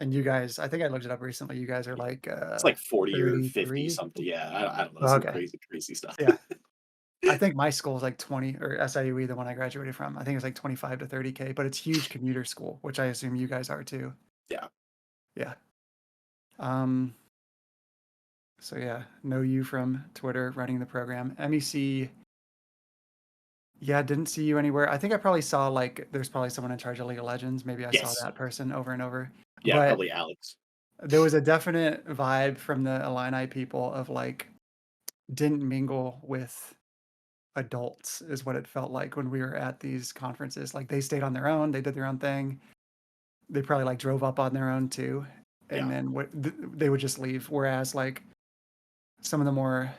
And you guys, I think I looked it up recently. You guys are like It's like 40 or 50 33. something. Yeah, I don't know, Oh, some okay. crazy, crazy stuff. Yeah. I think my school is like 20 or SIUE, the one I graduated from. I think it's like 25 to 30K, but it's huge commuter school, which I assume you guys are too. Yeah. Yeah. Um, so yeah, know you from Twitter running the program. MEC, yeah, didn't see you anywhere. I think I probably saw like there's probably someone in charge of League of Legends. Maybe I saw Yes. that person over and over. Yeah, But probably Alex. there was a definite vibe from the Illini people of like didn't mingle with adults is what it felt like when we were at these conferences. Like they stayed on their own, they did their own thing. They probably like drove up on their own too, and Yeah. then they would just leave. Whereas like some of the more,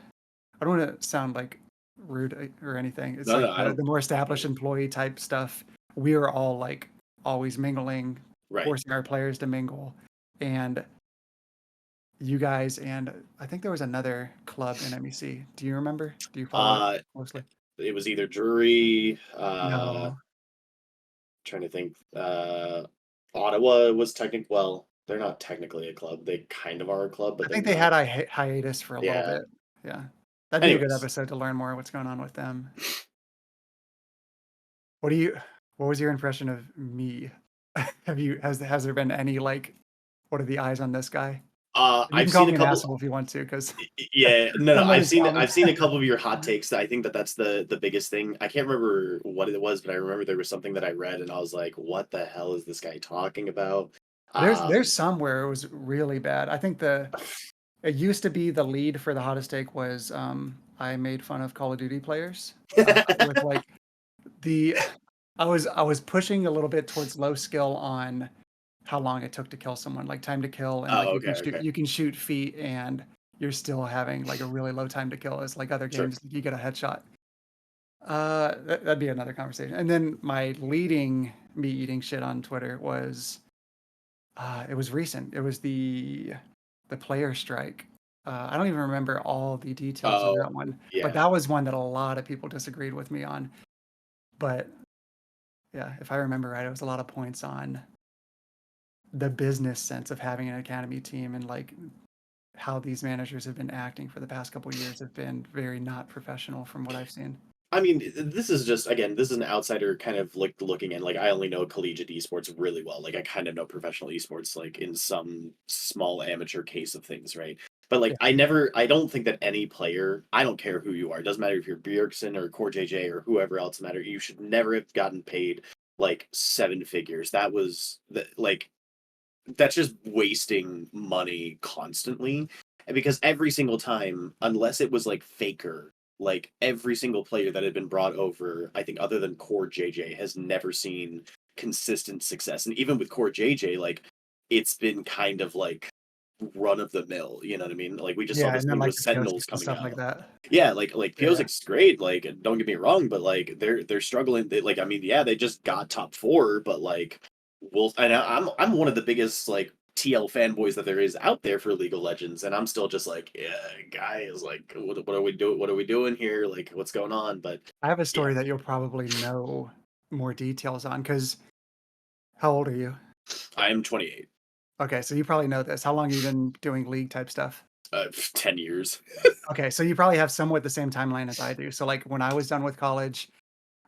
I don't want to sound like rude or anything. It's No, no, like I don't the more think established you're employee type stuff. We were all like always mingling, right. forcing our players to mingle, and you guys and I think there was another club in MEC. Do you remember? Do you follow it Uh, closely? it was either Drury, No, trying to think, Ottawa was well, they're not technically a club. They kind of are a club, but I they're think they had not. a hiatus for a little Yeah. bit. Yeah, that'd be a good Anyways, episode to learn more what's going on with them. What do you? What was your impression of me? Have you? Has there been any like? What are the eyes on this guy? You I've can call seen a me an couple. asshole if you want to, because Yeah, no, no. some of those I've comments. seen a couple of your hot takes. I think that's the biggest thing. I can't remember what it was, but I remember there was something that I read, and I was like, "What the hell is this guy talking about?" There's Um, some where it was really bad. I think the it used to be the lead for the hottest take was I made fun of Call of Duty players with like the I was pushing a little bit towards low skill on how long it took to kill someone, like time to kill, and like oh, okay, okay, you can shoot feet and you're still having like a really low time to kill as like other sure. games, you get a headshot. That'd be another conversation. And then my leading me eating shit on Twitter was it was recent. It was the player strike. I don't even remember all the details of Oh, that one, but yeah. that was one that a lot of people disagreed with me on. But yeah, if I remember right, it was a lot of points on the business sense of having an academy team and like how these managers have been acting for the past couple years have been very not professional from what I've seen. I mean, this is just again, this is an outsider kind of like looking in. Like, I only know collegiate esports really well. Like, I kind of know professional esports, like in some small amateur case of things, right? But like, Yeah. I don't think that any player, I don't care who you are, it doesn't matter if you're Bjergsen or Core JJ or whoever else matter. You should never have gotten paid like seven figures. That was like that's just wasting money constantly. And because every single time, unless it was like Faker, like every single player that had been brought over, I think other than Core JJ, has never seen consistent success. And even with Core JJ, like it's been kind of like run of the mill. You know what I mean? Like we just saw Yeah, this and then thing like with the Sentinels Pyosiks and coming stuff like out. that. Yeah, like Yeah. Piosik's great. Like, don't get me wrong, but like they're struggling. Like, I mean, yeah, they just got top four, but like, and I'm one of the biggest like TL fanboys that there is out there for League of Legends, and I'm still just like, yeah, guys, like, what are we doing? What are we doing here? Like, what's going on? But I have a yeah, story that you'll probably know more details on because how old are you? I am 28. Okay, so you probably know this. How long have you been doing league type stuff? 10 years. Okay, so you probably have somewhat the same timeline as I do. So like when I was done with college,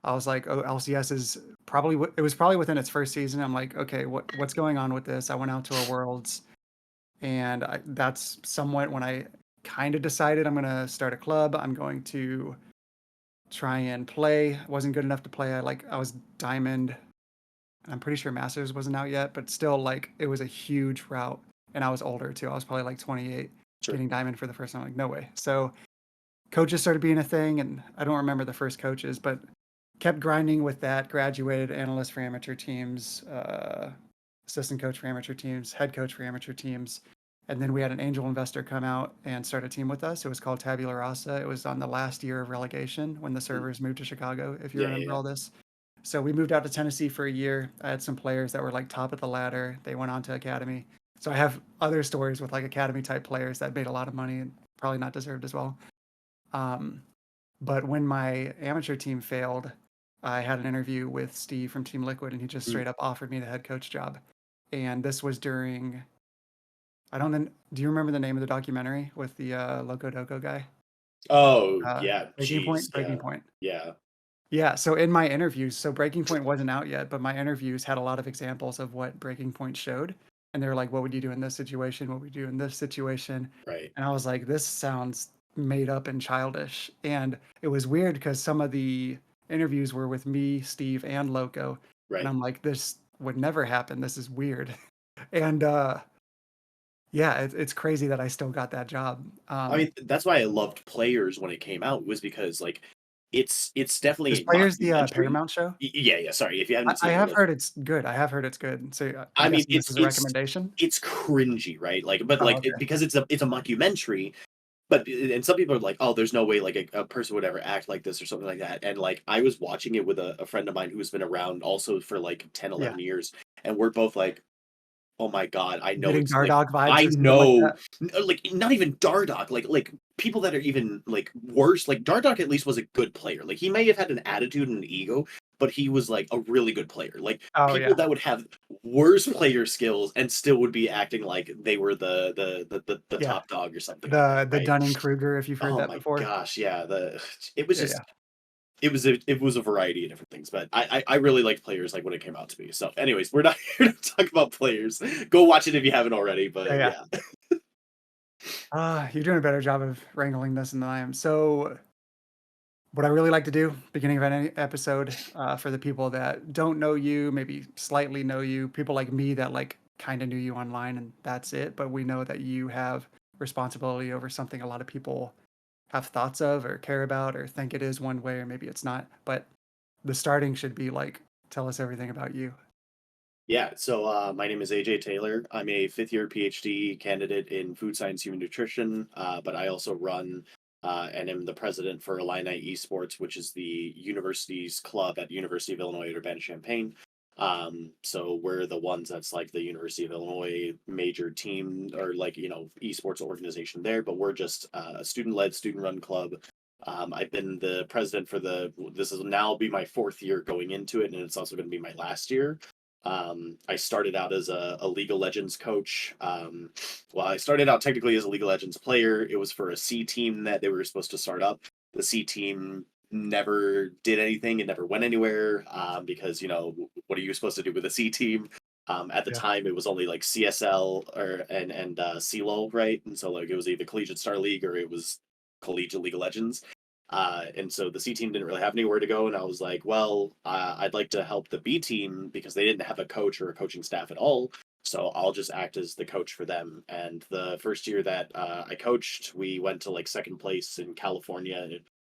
I was like, "Oh, LCS is probably it was probably within its first season." I'm like, "Okay, what's going on with this?" I went out to a Worlds, and that's somewhat when I kind of decided I'm gonna start a club. I'm going to try and play. Wasn't good enough to play. I was diamond. I'm pretty sure Masters wasn't out yet, but still, like it was a huge route, and I was older too. I was probably like 28, Sure. getting diamond for the first time. Like no way. So coaches started being a thing, and I don't remember the first coaches, but kept grinding with that. Graduated analyst for amateur teams, assistant coach for amateur teams, head coach for amateur teams, and then we had an angel investor come out and start a team with us. It was called Tabula Rasa. It was on the last year of relegation when the Mm. servers moved to Chicago, if you Yeah, yeah, remember yeah. all this. So we moved out to Tennessee for a year. I had some players that were like top of the ladder. They went on to academy. So I have other stories with like academy type players that made a lot of money and probably not deserved as well. Um, but when my amateur team failed, I had an interview with Steve from Team Liquid, and he just Mm. straight up offered me the head coach job. and this was during I don't know, do you remember the name of the documentary with the, Loco Doco guy? Oh, yeah, Breaking jeez, Point? Breaking yeah, Point. yeah, Yeah, so in my interviews so Breaking Point wasn't out yet, but my interviews had a lot of examples of what Breaking Point showed, and they were like, "What would you do in this situation? What would you do in this situation?" right, And I was like, "This sounds made up and childish," and it was weird because some of the interviews were with me, Steve, and Loco, and right. I'm like, "This would never happen, this is weird." And, yeah, it's crazy that I still got that job. I mean, that's why I loved Players when it came out was because, like, it's definitely Is a Players the, mockumentary. Paramount show? Yeah, yeah, sorry, if you haven't I seen it, have yes. heard it's good, I have heard it's good, so, I'm I mean, guessing this is a recommendation? it's cringy, right? Like, but, Oh, like, okay. because it's a mockumentary, but and some people are like, "Oh, there's no way, like, a person would ever act like this or something like that," and, like, I was watching it with a friend of mine who's been around also for, like, 10, Yeah. 11 years, and we're both like, "Oh my god, I know Getting like, Dardoch vibes I or something like know," that? like, not even Dardoch, like, people that are even, like, worse, like, Dardoch at least was a good player, like, he may have had an attitude and an ego, but he was, like, a really good player, like, Oh, people yeah. that would have worse player skills and still would be acting like they were the Yeah. top dog or something like that, The right? Dunning-Kruger, if you've heard Oh that my before. gosh, yeah, the it was Yeah, yeah. just it was a variety of different things, but I really liked Players, like, when it came out to me, so anyways, we're not here to talk about Players. Go watch it if you haven't already, Yeah, but yeah. yeah. You're doing a better job of wrangling this than I am. So, what I really like to do, beginning of any episode, for the people that don't know you, maybe slightly know you, people like me that, like, kinda knew you online and that's it, but we know that you have responsibility over something a lot of people have thoughts of or care about or think it is one way or maybe it's not, but the starting should be like, "Tell us everything about you." Yeah, so, my name is AJ Taylor. I'm a fifth-year PhD candidate in food science, human nutrition, but I also run, and am the president for Illini Esports, which is the university's club at University of Illinois at Urbana-Champaign. So we're the ones that's like the University of Illinois major team or like, esports organization there, but we're just a student-led, student-run club. I've been the president for this will now be my fourth year going into it, and it's also going to be my last year. I started out as a League of Legends coach. Well, I started out technically as a League of Legends player. It was for a C team that they were supposed to start up. The C team never did anything. It never went anywhere because what are you supposed to do with a C team? At the Yeah, time, it was only like CSL or and CLO, right? And so like it was either Collegiate Star League or it was Collegiate League of Legends. And so the C team didn't really have anywhere to go, and I was like, well, I'd like to help the B team because they didn't have a coach or a coaching staff at all. So I'll just act as the coach for them. And the first year that I coached, we went to like second place in California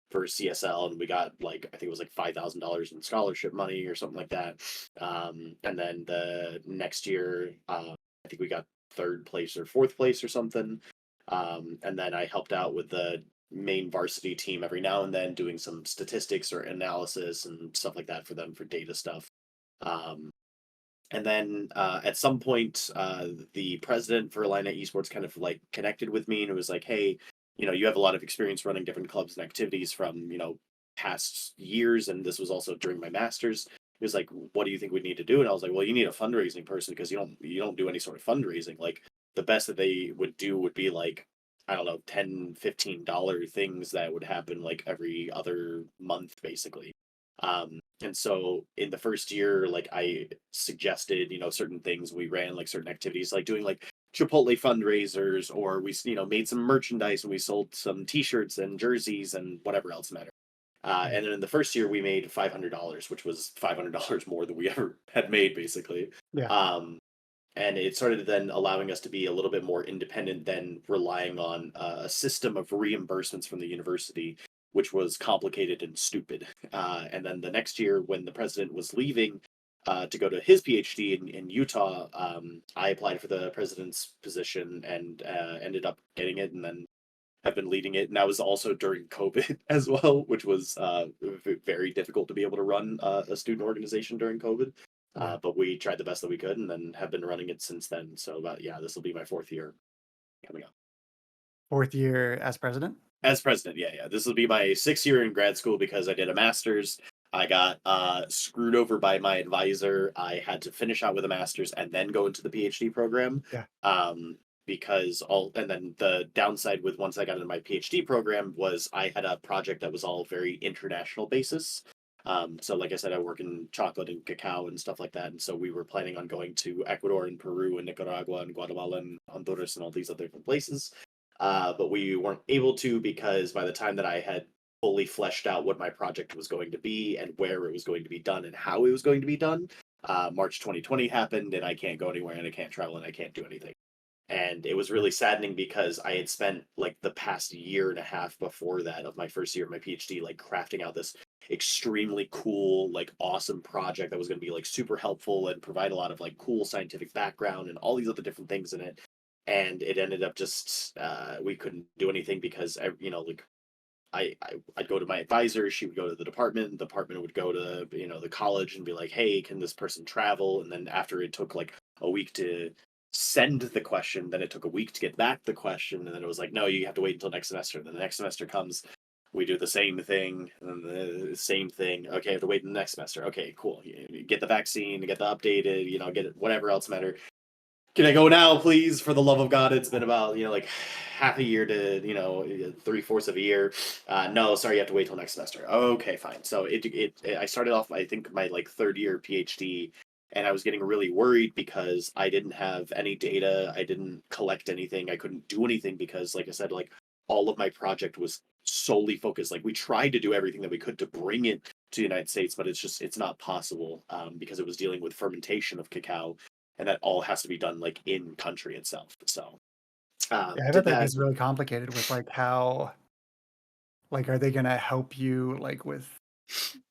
for CSL, and we got like I think it was like $5,000 in scholarship money or something like that. And then the next year, I think we got third place or fourth place or something. And then I helped out with the main varsity team every now and then doing some statistics or analysis and stuff like that for them for data stuff. Um, and then at some point, the president for Illini Esports kind of like connected with me and it was like, hey, you have a lot of experience running different clubs and activities from, past years. And this was also during my master's. He was like, what do you think we need to do? And I was like, well, you need a fundraising person because you don't do any sort of fundraising. Like the best that they would do would be like, I don't know, $10, $15 things that would happen like every other month, basically. And so in the first year, like I suggested, certain things we ran, like certain activities, like doing like Chipotle fundraisers, or we, made some merchandise and we sold some T-shirts and jerseys and whatever else mattered. yeah, And then in the first year, we made $500, which was $500 more than we ever had made, basically. yeah, Um, and it started then allowing us to be a little bit more independent than relying on a system of reimbursements from the university, which was complicated and stupid. And then the next year, when the president was leaving to go to his PhD in Utah, I applied for the president's position and ended up getting it, and then have been leading it. And that was also during COVID as well, which was very difficult to be able to run a student organization during COVID. yeah. But we tried the best that we could and then have been running it since then. So, yeah, this will be my fourth year coming up. 4th year as president? As president, yeah, yeah. This will be my sixth year in grad school because I did a master's. I got screwed over by my advisor. I had to finish out with a master's and then go into the PhD program. Yeah. Um, because all and then the downside with once I got into my PhD program was I had a project that was all very international basis. So like I said, I work in chocolate and cacao and stuff like that. And so we were planning on going to Ecuador and Peru and Nicaragua and Guatemala and Honduras and all these other different places. But we weren't able to because by the time that I had fully fleshed out what my project was going to be and where it was going to be done and how it was going to be done, March 2020 happened and I can't go anywhere and I can't travel and I can't do anything. And it was really saddening because I had spent like the past year and a half before that of my first year of my PhD, like crafting out this extremely cool, like awesome project that was going to be like super helpful and provide a lot of like cool scientific background and all these other different things in it. And it ended up just we couldn't do anything because like I'd go to my advisor, she would go to the department would go to the college and be like, hey, can this person travel? And then after it took like a week to send the question, then it took a week to get back the question, and then it was like, no, you have to wait until next semester. And then the next semester comes, we do the same thing, and the same thing. Okay, I have to wait the next semester. Okay, cool. You get the vaccine, get the updated, get it, whatever else matter. Can I go now, please? For the love of God, it's been about like half a year to 3/4 of a year. No, sorry, you have to wait till next semester. Okay, fine. So I started off, I think, my like third year PhD, and I was getting really worried because I didn't have any data. I didn't collect anything. I couldn't do anything because, like I said, like all of my project was solely focused. Like we tried to do everything that we could to bring it to the United States, but it's not possible because it was dealing with fermentation of cacao and that all has to be done like in country itself. So Yeah, I bet did that that. gets really complicated with, like, how like, are they gonna help you, like, with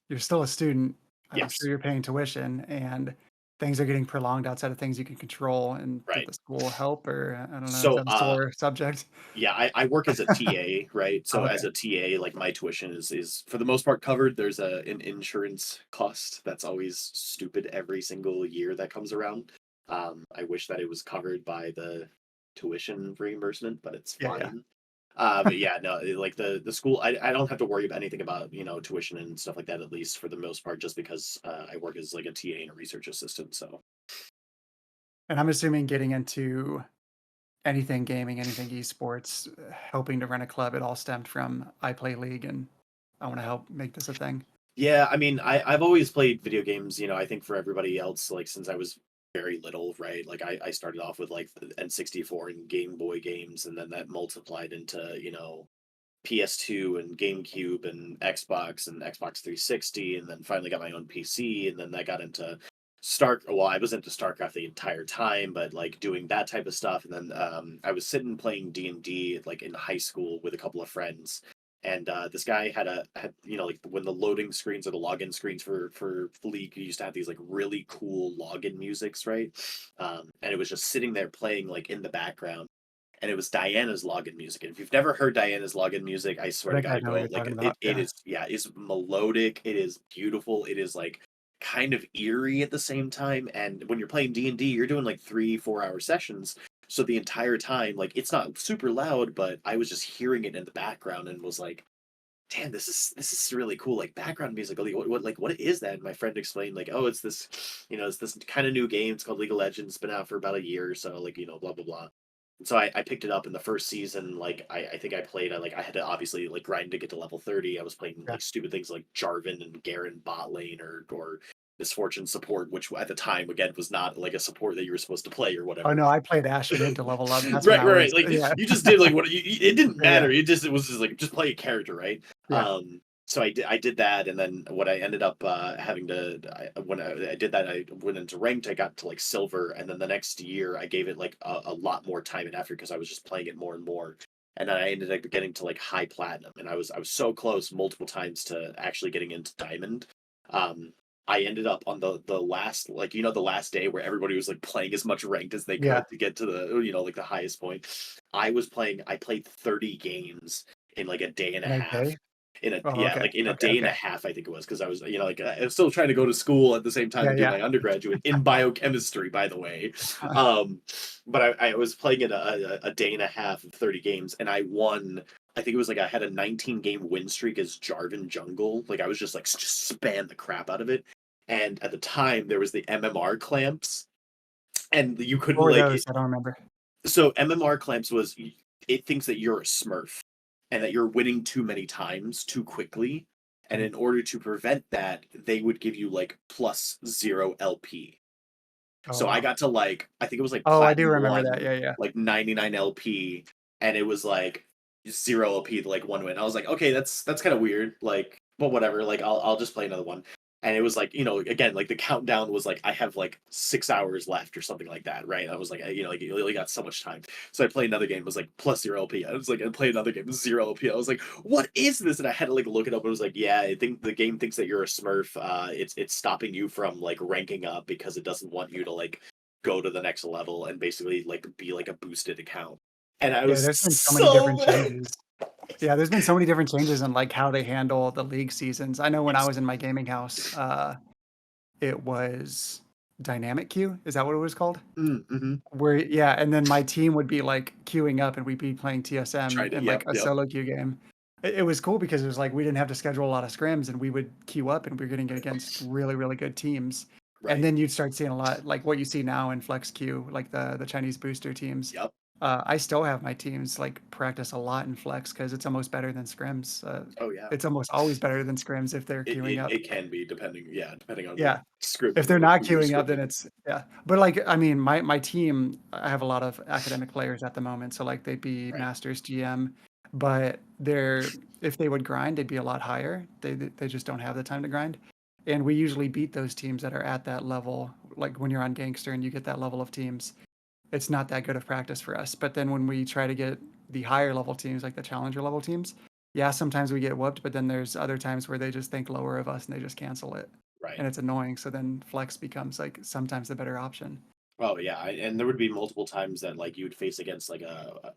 you're still a student, I'm sure Yes, you're paying tuition, and things are getting prolonged outside of things you can control, and did right. the school help, or, I don't know, is So that a sore subject? yeah, I work as a TA, right? Oh, So as okay. a TA, like my tuition is for the most part covered. There's an insurance cost that's always stupid every single year that comes around. I wish that it was covered by the tuition reimbursement, but it's Yeah, yeah. fine. But yeah, no, like the school, I don't have to worry about anything about tuition and stuff like that at least for the most part, just because I work as like a TA and a research assistant. So And I'm assuming getting into anything gaming, anything esports, helping to run a club, it all stemmed from I play League, and I wanna help make this a thing. yeah, I mean, I've always played video games. I think for everybody else, like since I was very little, right? Like I started off with like the N64 and Game Boy games, and then that multiplied into PS2 and GameCube and Xbox 360, and then finally got my own PC, and then that got into Well, I was into StarCraft the entire time, but like doing that type of stuff, and then I was sitting playing D&D like in high school with a couple of friends, and this guy had like when the loading screens or the login screens for League, you used to have these like really cool login musics, right? And it was just sitting there playing like in the background, and it was Diana's login music. And if you've never heard Diana's login music, I I swear to think I God, know what go you're like talking about, it yeah. is, yeah, it's melodic, it is beautiful, it is like kind of eerie at the same time. And when you're playing D&D, you're doing like 3-4 hour sessions. So the entire time, like it's not super loud, but I was just hearing it in the background and was like, damn, this is really cool, like background music. Like, what is that? And my friend explained like, oh, it's this kind of new game. It's called League of Legends. It's been out for about a year or so. Like blah blah blah. And so I picked it up in the first season. Like I think I played. I had to obviously like grind to get to level 30. I was playing Yeah. like stupid things like Jarvan and Garen bot lane or Misfortune support, which at the time again was not like a support that you were supposed to play or Oh, whatever. no, I played Ashe mid to level up, that's when Right, I right, right. was Like yeah, you just did like it didn't yeah, yeah, matter. It was just like just play a character, right? yeah, So I did that, and then what I ended up having to when I did that, I went into ranked. I got to like silver, and then the next year I gave it like a lot more time and effort because I was just playing it more and more. And then I ended up getting to like high platinum, and I was so close multiple times to actually getting into diamond. Um, I ended up on the last like the last day where everybody was like playing as much ranked as they yeah, could to get to the like the highest point. I played 30 games in like a day and a in a half. day? in a Oh, yeah, okay. like in a Okay, day and a okay. half, I think it was, because I was, like, I was still trying to go to school at the same time Yeah, and do yeah. my undergraduate in biochemistry, by the way. Um, but I was playing in a day and a half of 30 games, and I won. I think it was like I had a 19-game win streak as Jarvan Jungle. Like I was just like just spam the crap out of it. And at the time, there was the MMR clamps, and you What couldn't were like those? I don't remember. so MMR clamps was it thinks that you're a Smurf and that you're winning too many times too quickly. And in order to prevent that, they would give you like plus 0 LP. Oh, So I wow. got to like I think it was like Oh, I do platinum remember that. one, Yeah, yeah. like 99 LP, and it was like 0 LP to like one win. I was like, okay, that's kind of weird. Like, but whatever. Like I'll just play another one. And it was like, again, like the countdown was like I have like 6 hours left or something like that, right? I was like, like you only got so much time. So I played another game, it was like plus 0 LP. I was like, I played another game, 0 LP. I was like, what is this? And I had to like look it up. And it was like, yeah, I think the game thinks that you're a Smurf. It's stopping you from like ranking up because it doesn't want you to like go to the next level and basically like be like a boosted account. And I Yeah, was there's been so many so different mad. changes. Yeah, there's been so many different changes in, like, how they handle the league seasons. I know when I Yes. was in my gaming house, it was dynamic queue, is that what it was called? Mm-hmm. Where yeah, and then my team would be, like, queuing up, and we'd be playing TSM Tried it. in, Yep. like, a Yep. solo queue game. It was cool because it was like we didn't have to schedule a lot of scrims, and we would queue up, and we were getting it against really, really good teams. And Right. then you'd start seeing a lot like what you see now in flex queue, like the Chinese booster teams. Yep. I still have my teams, like, practice a lot in flex because it's almost better than scrims. Oh yeah. It's almost always better than scrims if they're It, queuing it up. it can be depending, yeah, depending on what Yeah. script If they're like not who you're queuing up, then scripting. it's yeah. But, like, I mean, my team, I have a lot of academic players at the moment, so, like, they'd be Right. masters, GM, but they're if they would grind, they'd be a lot higher. They just don't have the time to grind, and we usually beat those teams that are at that level. Like, when you're on Gangster and you get that level of teams, it's not that good of practice for us. But then when we try to get the higher level teams, like the challenger level teams, yeah, sometimes we get whooped, but then there's other times where they just think lower of us and they just cancel it. Right. And it's annoying. So then flex becomes like sometimes the better option. Oh yeah, and there would be multiple times that like you would face against like a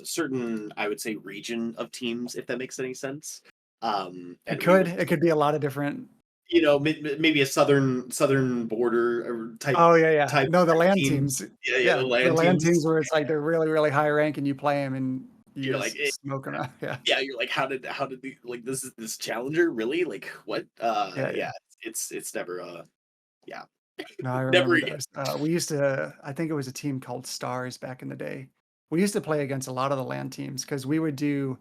certain, I would say, region of teams, if that makes any sense. It And we could. would, It could be a lot of different. maybe a southern border type Oh yeah, yeah. type No, the type land team. teams. Yeah, yeah, the Yeah, the land land teams teams. where it's like they're really, really high rank and you play them and you You're like, just smoke them out. Yeah, yeah, you're like, how did the like this is this challenger really like what? yeah, yeah. Yeah, it's never yeah, No, I never remember again. those. We used to, I think it was a team called Stars back in the day. We used to play against a lot of the land teams because we would do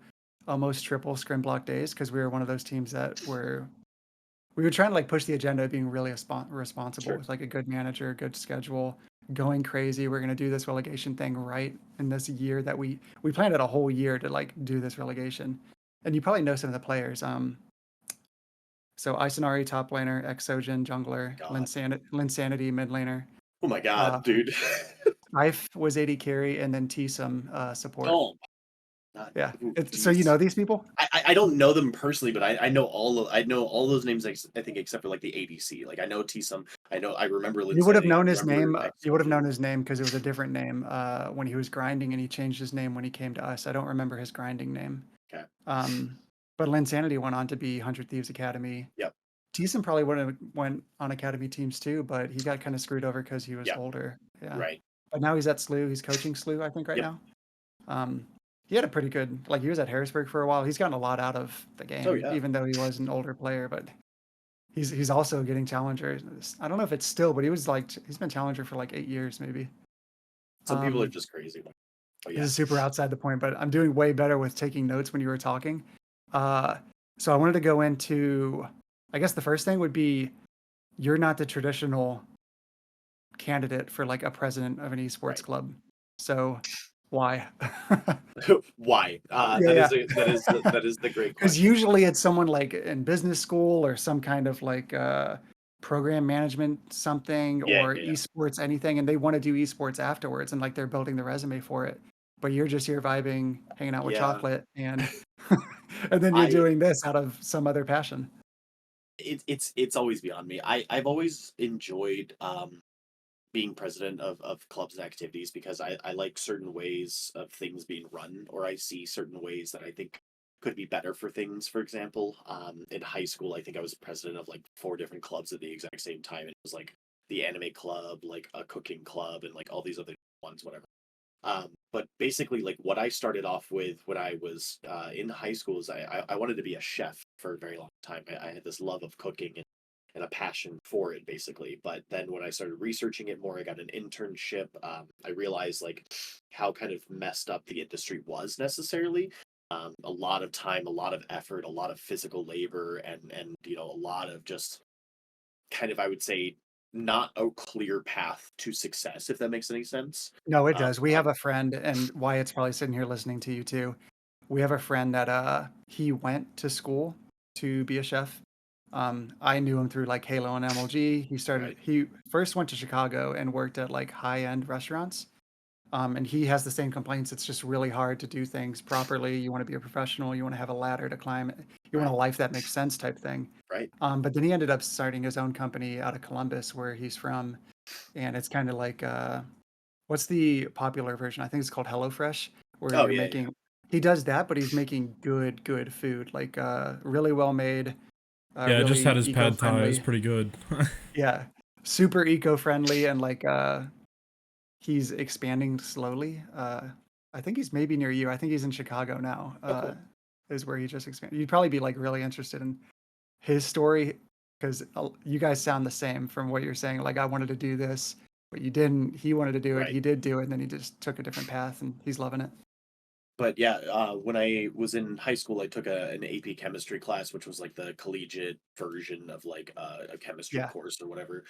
almost triple scrim block days because we were one of those teams that we were trying to like push the agenda of being really responsible Sure. with like a good manager, good schedule, going crazy. We're going to do this relegation thing right in this year that we planned it a whole year to like do this relegation. And you probably know some of the players. So Isanari top laner, Exogen jungler, God. Linsanity mid laner. Oh my Uh, God, dude. Ife was AD carry, and then Tsum support. Oh, not Yeah. ooh, So you jeez. know these people? I don't know them personally, but I know all those names. I think except for like the ADC. Like I know Tsum. I remember You would have Linsanity. I known his remember name. You would have Exogen. known his name because it was a different name when he was grinding, and he changed his name when he came to us. I don't remember his grinding name. Okay. Um, but Linsanity went on to be 100 Thieves Academy. Yep. Thiessen probably would have went on academy teams too, but he got kind of screwed over because he was Yep. older. Yeah. Right. But now he's at SLU. He's coaching SLU, I think, right Yep. now. Um, he had a pretty good, like he was at Harrisburg for a while. He's gotten a lot out of the Oh game, yeah. even though he was an older player. But he's also getting challengers. I don't know if it's still, but he was like he's been challenger for like 8 years maybe. Some people are Um, just crazy. But this yeah. is super outside the point, but I'm doing way better with taking notes when you were talking. Uh, so I wanted to go into, I guess the first thing would be you're not the traditional candidate for like a president of an esports Right. club. So why? Why? Yeah, That is yeah. the great Because question. usually it's someone like in business school or some kind of like program management something Yeah. or Yeah. Yeah. esports anything, and they want to do esports afterwards and like they're building the resume for it. But you're just here vibing, hanging out with Yeah. chocolate, and and then you're I doing this out of some other passion. it's always beyond me. I've always enjoyed being president of clubs and activities because I like certain ways of things being run, or I see certain ways that I think could be better for things. For example, in high school, I think I was president of like four different clubs at the exact same time. It was like the anime club, like a cooking club, and like all these other ones, whatever. But basically, like what I started off with when I was in high school is I wanted to be a chef for a very long time. I had this love of cooking and a passion for it, basically. But then when I started researching it more, I got an internship. I realized like how kind of messed up the industry was necessarily. A lot of time, a lot of effort, a lot of physical labor, and a lot of just kind of, I would say, not a clear path to success, if that makes any sense. No, it Um, does. We have a friend, and Wyatt's probably sitting here listening to you too. We have a friend that he went to school to be a chef. I knew him through like Halo and MLG. right, He first went to Chicago and worked at like high-end restaurants. And he has the same complaints. It's just really hard to do things properly. You want to be a professional, you want to have a ladder to climb, you want right, a life that makes sense type thing. right. But then he ended up starting his own company out of Columbus, where he's from, and it's kind of like what's the popular version? I think it's called HelloFresh, where Oh you're yeah, yeah, making. He does that, but he's making good food, like really well made, Yeah, I just really had his eco pad thai. It's friendly. pretty good. Yeah, super eco friendly, and like he's expanding slowly. I think he's maybe near you. I think he's in Chicago now. oh cool. Is where he just expanded. You'd probably be like really interested in his story because you guys sound the same from what you're saying. Like I wanted to do this, but you didn't. He wanted to do it. Right. He did do it, and then he just took a different path, and he's loving it. But yeah, when I was in high school, I took an AP chemistry class, which was like the collegiate version of like a chemistry Yeah, course or whatever.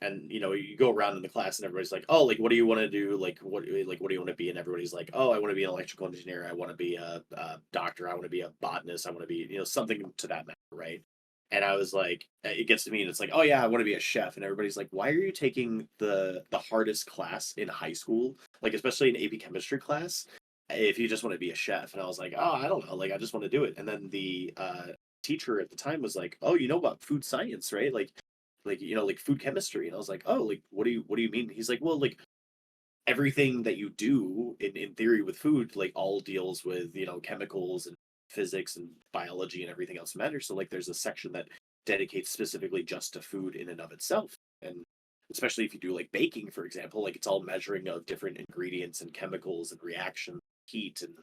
And you go around in the class and everybody's like, "Oh, like what do you want to do? Like what do you want to be?" And everybody's like, "Oh, I want to be an electrical engineer. I want to be a doctor. I want to be a botanist. I want to be something to that matter, right?" And I was like, it gets to me and it's like, "Oh yeah, I want to be a chef." And everybody's like, "Why are you taking the hardest class in high school? Like especially an AP chemistry class?" If you just want to be a chef. And I was like, oh, I don't know. Like, I just want to do it. And then the teacher at the time was like, oh, you know about food science, right? Like food chemistry. And I was like, oh, like, what do you mean? He's like, well, like everything that you do in theory with food, like all deals with, chemicals and physics and biology and everything else matters. So like there's a section that dedicates specifically just to food in and of itself. And especially if you do like baking, for example, like it's all measuring of different ingredients and chemicals and reaction heat and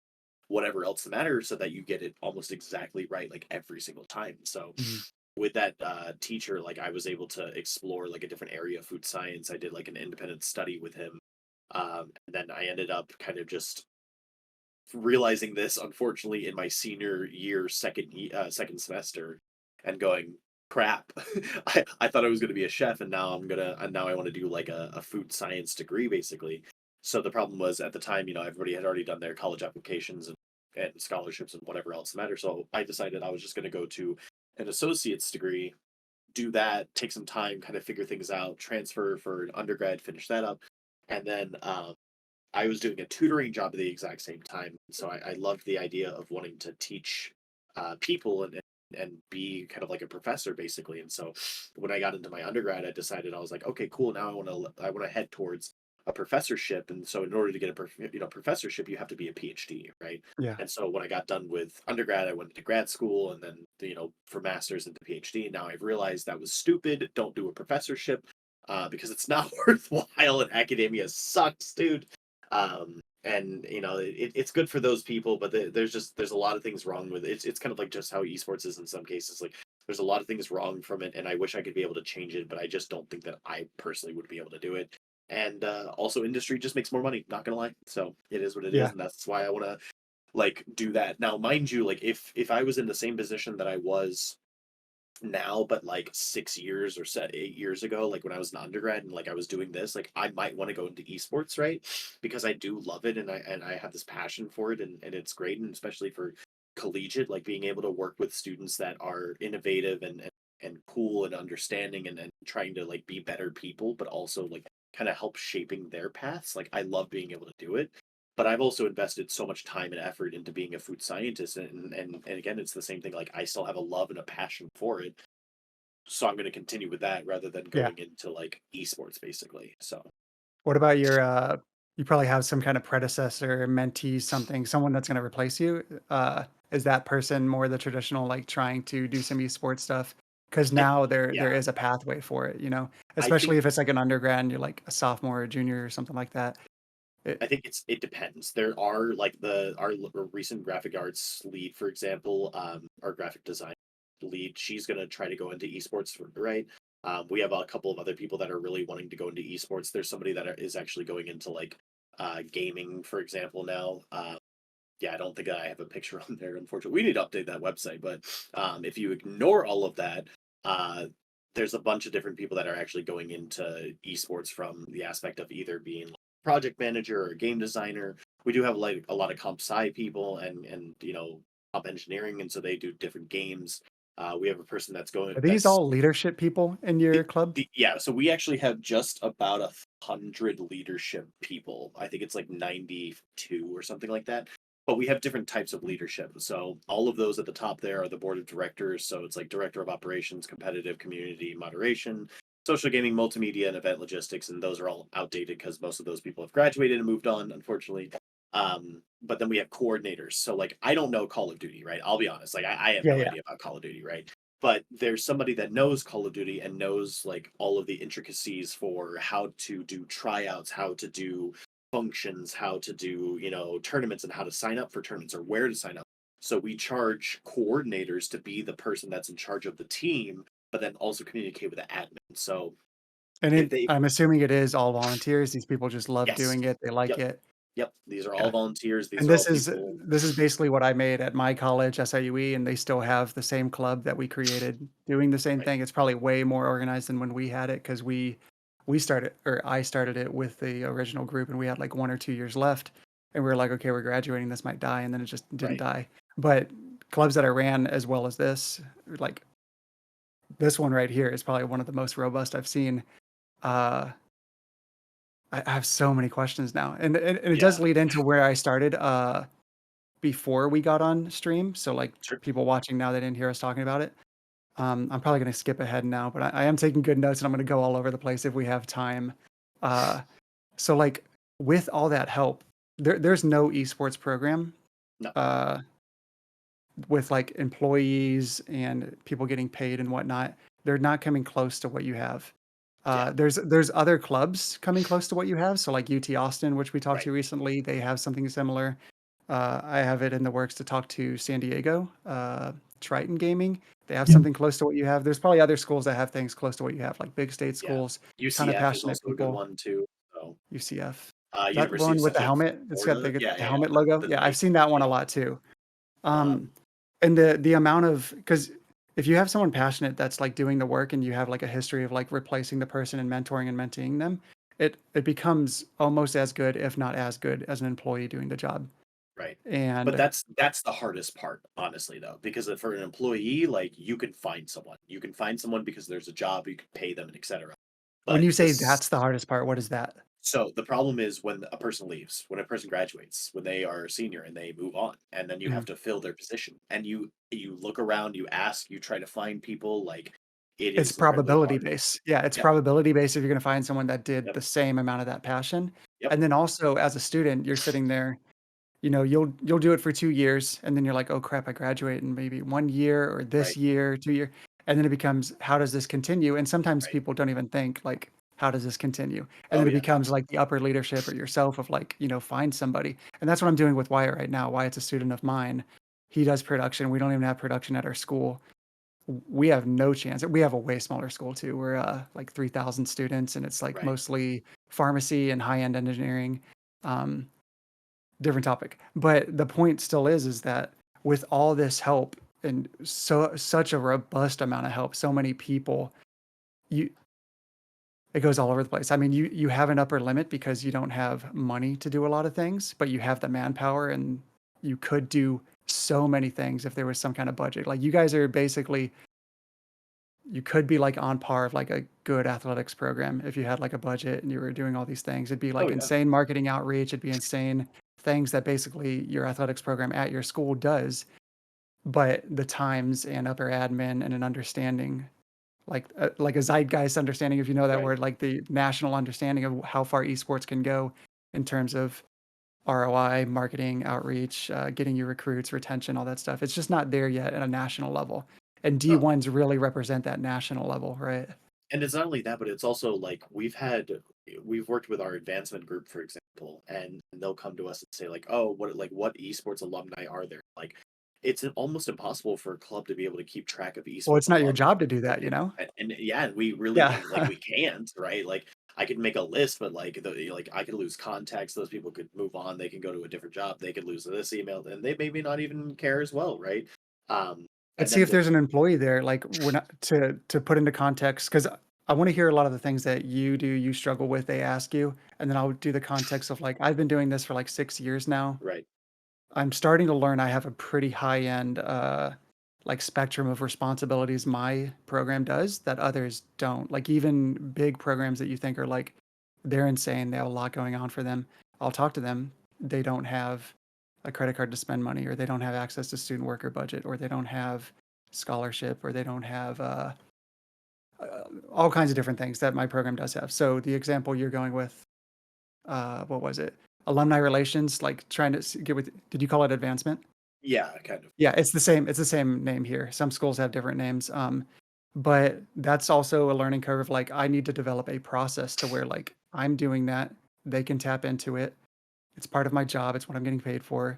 whatever else the matter so that you get it almost exactly right like every single time. So mhm. with that teacher, like I was able to explore like a different area of food science. I did like an independent study with him, and then I ended up kind of just realizing this unfortunately in my senior year second semester and going crap. I thought I was going to be a chef and now I want to do like a food science degree basically. So the problem was at the time, everybody had already done their college applications and scholarships and whatever else matter. So I decided I was just going to go to an associate's degree, do that, take some time, kind of figure things out, transfer for an undergrad, finish that up, and then I was doing a tutoring job at the exact same time. So I loved the idea of wanting to teach people and be kind of like a professor basically. And so when I got into my undergrad, I decided I was like, okay, cool. Now I want to head towards a professorship. And so in order to get a professorship, you have to be a PhD, right? Yeah, And so when I got done with undergrad, I went into grad school and then for masters into PhD. And now I've realized that was stupid. Don't do a professorship because it's not worthwhile and academia sucks, dude. And it's good for those people, but there's a lot of things wrong with it. It's kind of like just how esports is in some cases. Like there's a lot of things wrong from it, and I wish I could be able to change it, but I just don't think that I personally would be able to do it. And also, industry just makes more money. Not gonna lie, so it is what it is, yeah, and that's why I want to like do that. Now, mind you, like if I was in the same position that I was now, but like 6 years or 8 years ago, like when I was an undergrad and like I was doing this, like I might want to go into esports, right? Because I do love it and I have this passion for it and it's great, and especially for collegiate, like being able to work with students that are innovative and cool and understanding and trying to like be better people, but also like kind of help shaping their paths. Like I love being able to do it. But I've also invested so much time and effort into being a food scientist, and again, it's the same thing. Like I still have a love and a passion for it, so I'm going to continue with that rather than yeah. going into like esports, basically. So What about your? You probably have some kind of predecessor, mentee, something, someone that's going to replace you. is that person more the traditional, like, trying to do some esports stuff? Because I now there Yeah, is a pathway for it, you know? I Especially think if it's like an undergrad and you're like a sophomore or junior or something like that. It it depends. There are like our recent graphic arts lead, for example, our graphic design lead. She's gonna try to go into esports, right? We have a couple of other people that are really wanting to go into esports. There's somebody that is actually going into like gaming, for example, now. Yeah, I don't think I have a picture on there, unfortunately. We need to update that website, but if you ignore all of that, uh, there's a bunch of different people that are actually going into esports from the aspect of either being like project manager or game designer. We do have like a lot of comp sci people and comp engineering, and so they do different games. We have a person that's going Are these that's all leadership people in your club? yeah, so we actually have just about 100 leadership people. I think it's like 92 or something like that. But we have different types of leadership. So all of those at the top there are the board of directors. So it's like director of operations, competitive community moderation, social gaming, multimedia, and event logistics. And those are all outdated because most of those people have graduated and moved on, unfortunately. But then we have coordinators. So like I don't know Call of Duty, right? I'll be honest. Like I have Yeah, no yeah. idea about Call of Duty, right? But there's somebody that knows Call of Duty and knows like all of the intricacies for how to do tryouts, how to do functions, how to do, tournaments and how to sign up for tournaments or where to sign up. So we charge coordinators to be the person that's in charge of the team, but then also communicate with the admin. So And if they I'm assuming it is all volunteers. These people just love yes. doing it. They like Yep. it. Yep. These are all Yeah. volunteers. These And are all people. this is basically what I made at my college, SIUE, and they still have the same club that we created doing the same Right. thing. It's probably way more organized than when we had it because we started or I started it with the original group and we had like 1 or 2 years left and we were like, okay, we're graduating, this might die, and then it just didn't Right. die. But clubs that I ran as well as this, like this one right here is probably one of the most robust I've seen. Uh, I have so many questions now, and it does Yeah. lead into where I started. Before we got on stream, so, like, Sure. people watching now, they didn't hear us talking about it. I'm probably gonna skip ahead now, but I am taking good notes, and I'm gonna go all over the place if we have time. Uh, so, like, with all that help, there's no esports program, No. uh, with, like, employees and people getting paid and whatnot. They're not coming close to what you have. Yeah. There's other clubs coming close to what you have, so, like, UT Austin, which we talked Right. to recently, they have something similar. I have it in the works to talk to San Diego, Triton Gaming. They have Yep. something close to what you have. There's probably other schools that have things close to what you have, like big state Yeah. schools, ton of UCF is passionate also a good people. one too. So UCF. Is that University of one with the Central helmet? It's got Florida. the Yeah, the yeah, yeah. helmet logo? The Yeah, I've Knights. seen that one a Yep. lot too. Um, Um, and the amount of because if you have someone passionate that's, like, doing the work and you have, like, a history of, like, replacing the person and mentoring and mentoring them, it becomes almost as good, if not as good, as an employee doing the job. right. But And that's the hardest part, honestly, though, because for an employee, like you can find someone. You can find someone because there's a job, you can pay them, and etc. when But you say that's the hardest part, what is that? so the problem is when a person leaves, when a person graduates, when they are a senior and they move on, and then you have Mhm. to fill their position, and you look around, you ask, you try to find people, like it It's is incredibly probability hard. based. Yeah, it's Yep. probability based if you're gonna find someone that did Yep. the same amount of that passion. Yep. And then also as a student, you're sitting there, you know, you'll do it for 2 years, and then you're like, "Oh crap, I graduate in maybe 1 year or this Right. year, 2 year," and then it becomes, "How does this continue?" And sometimes Right. people don't even think like, "How does this continue?" And Oh then it yeah. becomes like the upper leadership or yourself of like, find somebody. And that's what I'm doing with Wyatt right now. Wyatt's a student of mine. He does production. We don't even have production at our school. We have no chance. We have a way smaller school too. We're like 3,000 students, and it's like Right. mostly pharmacy and high-end engineering. Um, Different topic. But the point still is that with all this help and such a robust amount of help, so many people, you it goes all over the place. I mean, you have an upper limit because you don't have money to do a lot of things, but you have the manpower and you could do so many things if there was some kind of budget. Like you guys are basically you could be like on par of like a good athletics program if you had like a budget and you were doing all these things. It'd be Oh like yeah. insane marketing outreach. It'd be insane things that basically your athletics program at your school does, but the times and upper admin and an understanding, like a zeitgeist understanding, if you know that Right. word, like the national understanding of how far esports can go in terms of ROI, marketing, outreach, getting you recruits, retention, all that stuff. It's just not there yet at a national level. And No. D1s really represent that national level, right? And it's not only that, but it's also like we've worked with our advancement group, for example, and they'll come to us and say like, oh, what esports alumni are there? Like, it's almost impossible for a club to be able to keep track of Well, esports it's not your alumni. job to do that, you know? And yeah, we really Yeah. can like we can't, right? Like I could make a list, but like I could lose contacts. Those people could move on. They can go to a different job. They could lose this email, and they maybe not even care as well, right? And Let's see then if there's an employee there, like, when to put into context, because I wanna hear a lot of the things that you do, you struggle with, they ask you, and then I'll do the context of, like, I've been doing this for, like, 6 years now. right, I'm starting to learn I have a pretty high-end, like, spectrum of responsibilities my program does that others don't. Like, even big programs that you think are, like, they're insane, they have a lot going on for them. I'll talk to them, they don't have a credit card to spend money, or they don't have access to student worker budget, or they don't have scholarship, or they don't have, all kinds of different things that my program does have. So, the example you're going with, what was it? Alumni relations, like, trying to get with did you call it advancement? yeah, kind of, Yeah, it's the same name here. Some schools have different names, but that's also a learning curve, like, I need to develop a process to where, like, I'm doing that, they can tap into it, it's part of my job, it's what I'm getting paid for,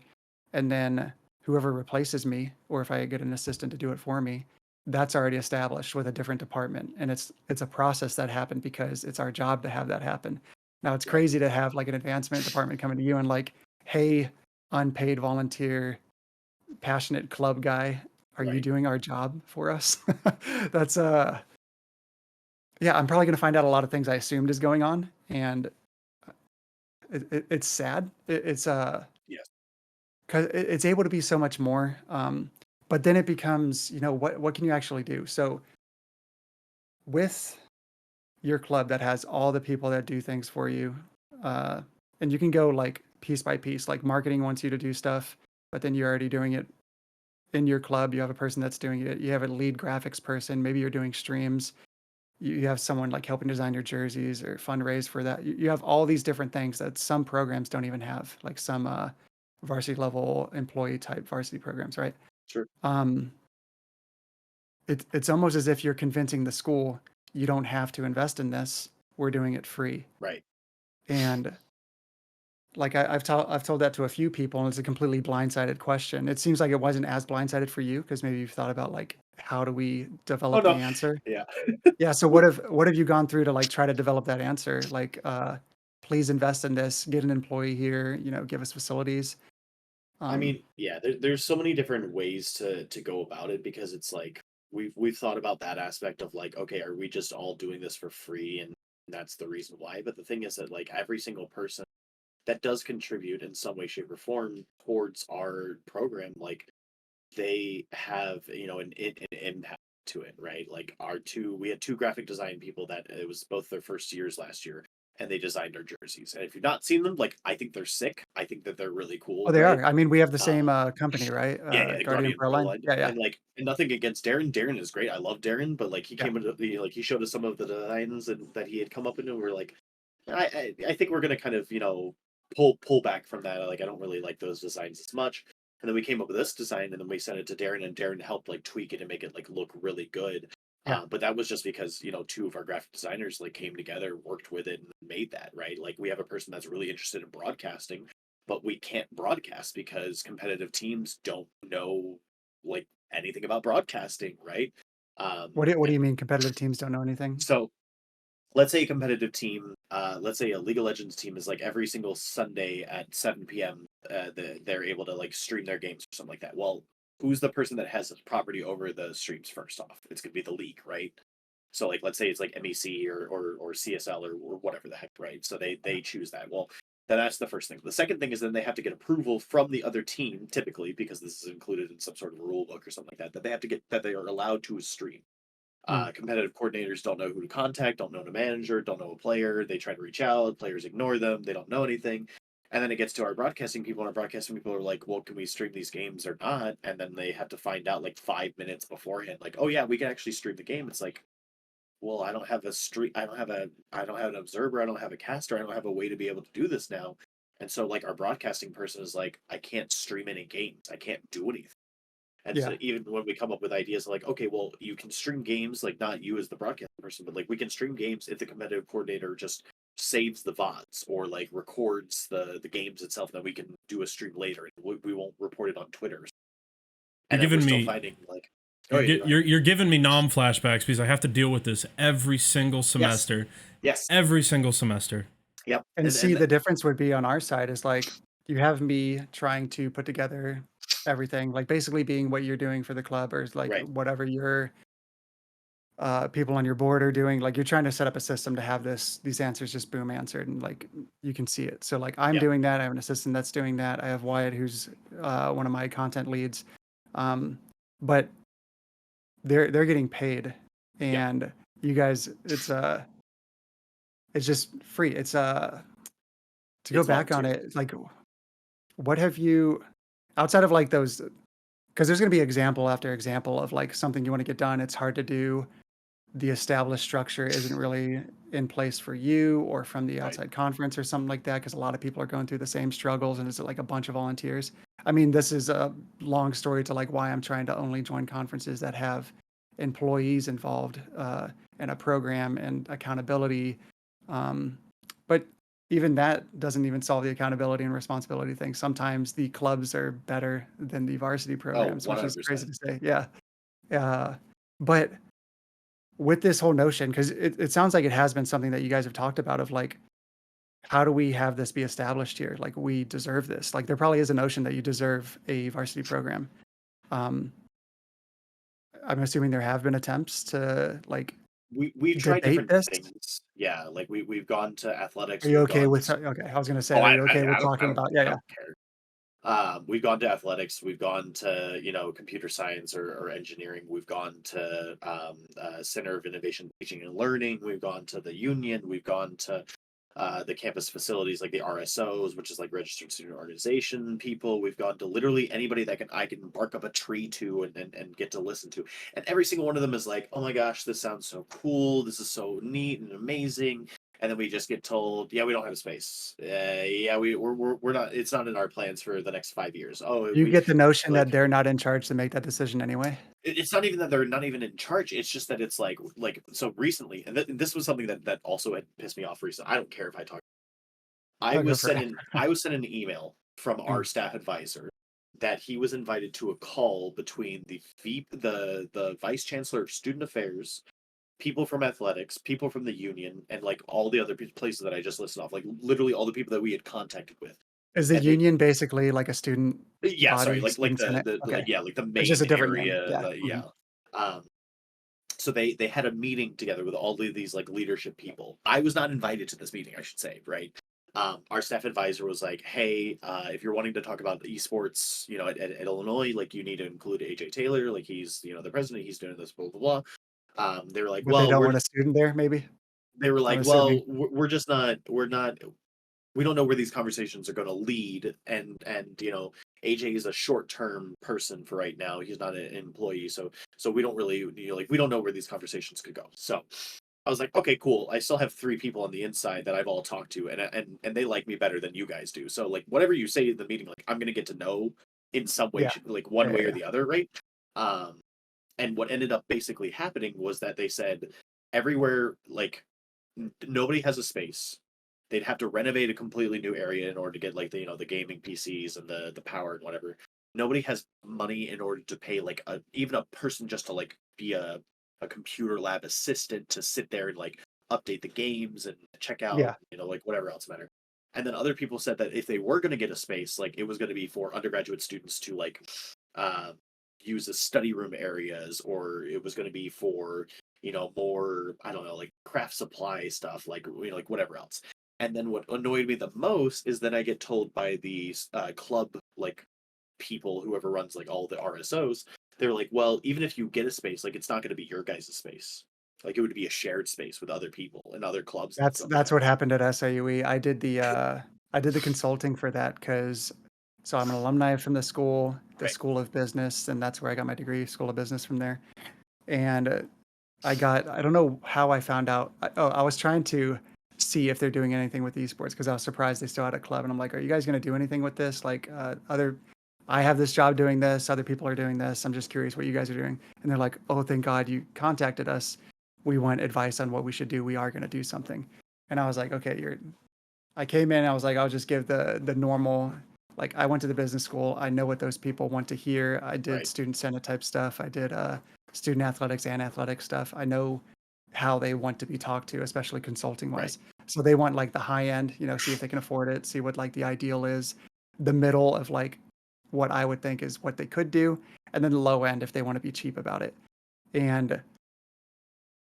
and then whoever replaces me, or if I get an assistant to do it for me, that's already established with a different department, and it's a process that happened because it's our job to have that happen. Now it's right, crazy to have, like, an advancement department coming to you and like, "Hey, unpaid volunteer passionate club guy, are you right. doing our job for us?" That's, yeah, I'm probably gonna find out a lot of things I assumed is going on, and it's sad. It's, Yes, 'cause it's able to be so much more, but then it becomes, you know, what can you actually do? So, with your club that has all the people that do things for you, uh, and you can go, like, piece by piece, like, marketing wants you to do stuff, but then you're already doing it in your club, you have a person that's doing it, you have a lead graphics person, maybe you're doing streams, you have someone like helping design your jerseys or fundraise for that. You have all these different things that some programs don't even have, like some varsity level employee type varsity programs, right? sure, Um, it's almost as if you're convincing the school you don't have to invest in this. We're doing it free. right. And like I've told that to a few people, and it's a completely blindsided question. It seems like it wasn't as blindsided for you because maybe you've thought about like how do we Oh develop the no, answer? yeah. Yeah, so Well, what have you gone through to, like, try to develop that answer? Like, "Please invest in this, get an employee here, you know, give us facilities." I Um, mean, yeah, there's so many different ways to go about it because it's like we've thought about that aspect of like, okay, are we just all doing this for free and that's the reason why? But the thing is that like every single person that does contribute in some way, shape, or form towards our program, like they have an impact to it, right? Like we had two graphic design people that it was both their first years last year, and they designed our jerseys. And if you've not seen them, like I think they're sick. I think that they're really oh, cool, they right? are. I mean, we have the Uh, same, company, right? yeah, the Guardian Guardian Pro Proline? line, Yeah, yeah, and like and nothing against Darren. Darren is great. I love Darren, but like he yeah. came into like he showed us some of the designs that he had come up into. And we're like, I think we're gonna kind of pull back from that. Like I don't really like those designs as much. And then we came up with this design, and then we sent it to Darren, and Darren helped like tweak it and make it like look really good. Yeah. But that was just because two of our graphic designers like came together, worked with it, and made that right. Like we have a person that's really interested in broadcasting, but we can't broadcast because competitive teams don't know like anything about broadcasting, right? What do And you mean competitive teams don't know anything? so let's say a competitive team, let's say a League of Legends team is like every single Sunday at 7 p.m. They're able to like stream their games or something like that. Well, who's the person that has property over the streams first off? It's gonna be the league, right? So like let's say it's like MEC or CSL or whatever the heck, right? So Yeah. they choose that. Well, then that's the first thing. The second thing is then they have to get approval from the other team, typically, because this is included in some sort of rule book or something like that, that they have to get that they are allowed to stream. Mm. Competitive coordinators don't know who to contact, don't know a manager, don't know a player. They try to reach out, players ignore them, they don't know anything. And then it gets to our broadcasting people, and our broadcasting people are like, well, can we stream these games or not? And then they have to find out like 5 minutes beforehand, like, oh yeah, we can actually stream the game. It's like, well, I don't have a stream, I don't have an observer, I don't have a caster, I don't have a way to be able to do this now. And so like our broadcasting person is like, I can't stream any games. I can't do anything. And so Yeah. even when we come up with ideas like, okay, well, you can stream games, like not you as the broadcast person, but like we can stream games if the competitive coordinator just saves the VODs or like records the games itself, then we can do a stream later. We won't report it on Twitter. You're And then we're giving still me finding like, oh yeah, go ahead. you're giving me nom flashbacks because I have to deal with this every single Yes, semester, yes, every single semester. yep, And see, the difference would be on our side is like you have me trying to put together everything, like basically being what you're doing for the club or is like right, whatever your people on your board are doing. Like you're trying to set up a system to have these answers just boom answered and like you can see it. So like I'm yep, doing that. I have an assistant that's doing that. I have Wyatt who's one of my content leads. Um, but they're getting paid, yep. and you guys, it's just free. It's to go It's back on volunteer. it, like what have you outside of like those because there's going to be example after example of like something you want to get done. It's hard to do. The established structure isn't really in place for you or from the Right. outside conference or something like that because a lot of people are going through the same struggles and it's like a bunch of volunteers. I mean, this is a long story to like why I'm trying to only join conferences that have employees involved in a program and accountability. Um, but even that doesn't even solve the accountability and responsibility thing. Sometimes the clubs are better than the varsity Oh, programs, which is crazy 100%. to say. Yeah. But with this whole notion, because it sounds like it has been something that you guys have talked about of like, how do we have this be established here? Like we deserve this. Like there probably is a notion that you deserve a varsity program. Um, I'm assuming there have been attempts to like We've tried debate different this. things. Yeah, like we've gone to Are athletics, you we've okay gone with? Okay, I was gonna say, oh are you okay with I talking don't about? Yeah, I yeah. don't care. We've gone to athletics, we've gone to, computer science or engineering, we've gone to Center of Innovation Teaching and Learning, we've gone to the union, we've gone to the campus facilities like the RSOs, which is like registered student organization people. We've gone to literally anybody that I can bark up a tree to and get to listen to. And every single one of them is like, oh my gosh, this sounds so cool. This is so neat and amazing. And then we just get told, yeah, we don't have a space. Yeah, we're not. It's not in our plans for the next 5 years. Oh, You we get the notion that like they're not in charge to make that decision anyway. it's not even that they're not even in charge. It's just that it's like so recently, and this was something that also had pissed me off recently. I don't care if I talk. I'll go for it. I was sent an email from our Mm. staff advisor that he was invited to a call between the vice chancellor of student affairs, people from athletics, people from the union, and like all the other places that I just listed off, like literally all the people that we had contacted with. Is the And they union basically like a student yeah, sorry, body, like student senate? the Okay, like yeah, like the it's just main a different name. area, Yeah. yeah. Um so they had a meeting together with all of these like leadership people. I was not invited to this meeting, I should say, right? Our staff advisor was like, "Hey, if you're wanting to talk about esports, at Illinois, like you need to include AJ Taylor, like he's the president, he's doing this, blah blah blah." They were like, But they "Well, don't want a student there, maybe? they were I'm like, assuming. well, we're just not, we don't know where these conversations are going to lead, and AJ is a short term person for right now. He's not an employee, so we don't really like we don't know where these conversations could go." So I was like, okay, cool. I still have three people on the inside that I've all talked to, and they like me better than you guys do. So like whatever you say in the meeting, like I'm gonna get to know in some way, Yeah. like Yeah, one yeah, way or yeah. the other, right? Um, and what ended up basically happening was that they said everywhere like nobody has a space. They'd have to renovate a completely new area in order to get like the gaming PCs and the power and whatever. Nobody has money in order to pay like a even a person just to like be a computer lab assistant to sit there and like update the games and check out Yeah. like whatever else matter. And then other people said that if they were going to get a space, like it was going to be for undergraduate students to like uh, use as study room areas, or it was going to be for more I don't know like craft supply stuff, like like whatever else. And then what annoyed me the most is that I get told by the club like people, whoever runs like all the RSOs, they're like, well, even if you get a space, like it's not going to be your guys' space. Like it would be a shared space with other people and other clubs and stuff like That's that. what happened at SIUE. I did the consulting for that because so I'm an alumni from the Right. School of Business, and that's where I got my degree, School of Business from there. And I don't know how I found out. I was trying to see if they're doing anything with esports because I was surprised they still had a club. And I'm like, are you guys going to do anything with this? Like, I have this job doing this. Other people are doing this. I'm just curious what you guys are doing. And they're like, oh, thank God you contacted us. We want advice on what we should do. We are going to do something. And I was like, okay, I came in, I was like, I'll just give the normal, like I went to the business school. I know what those people want to hear. I did Right. student senate type stuff. I did student athletics and athletic stuff. I know how they want to be talked to, especially consulting Right. wise. So they want like the high end, see if they can afford it, see what like the ideal is, the middle of like what I would think is what they could do, and then the low end if they want to be cheap about it. And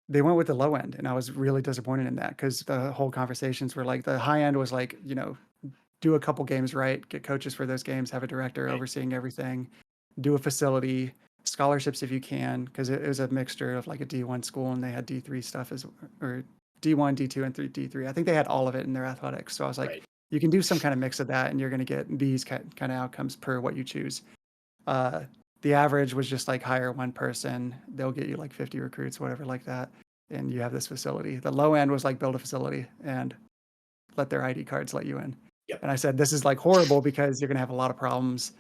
they went with the low end, and I was really disappointed in that because the whole conversations were like the high end was like, do a couple games right, get coaches for those games, have a director Right. overseeing everything, do a facility, scholarships if you can, because it was a mixture of like a D1 school and they had D3 stuff or D1, D2, and D3. I think they had all of it in their athletics. So I was like, Right. you can do some kind of mix of that, and you're going to get these kind of outcomes per what you choose. Uh, the average was just like hire one person, they'll get you like 50 recruits, whatever like that, and you have this facility. The low end was like build a facility and let their ID cards let you in. Yep. And I said, this is like horrible because you're going to have a lot of problems.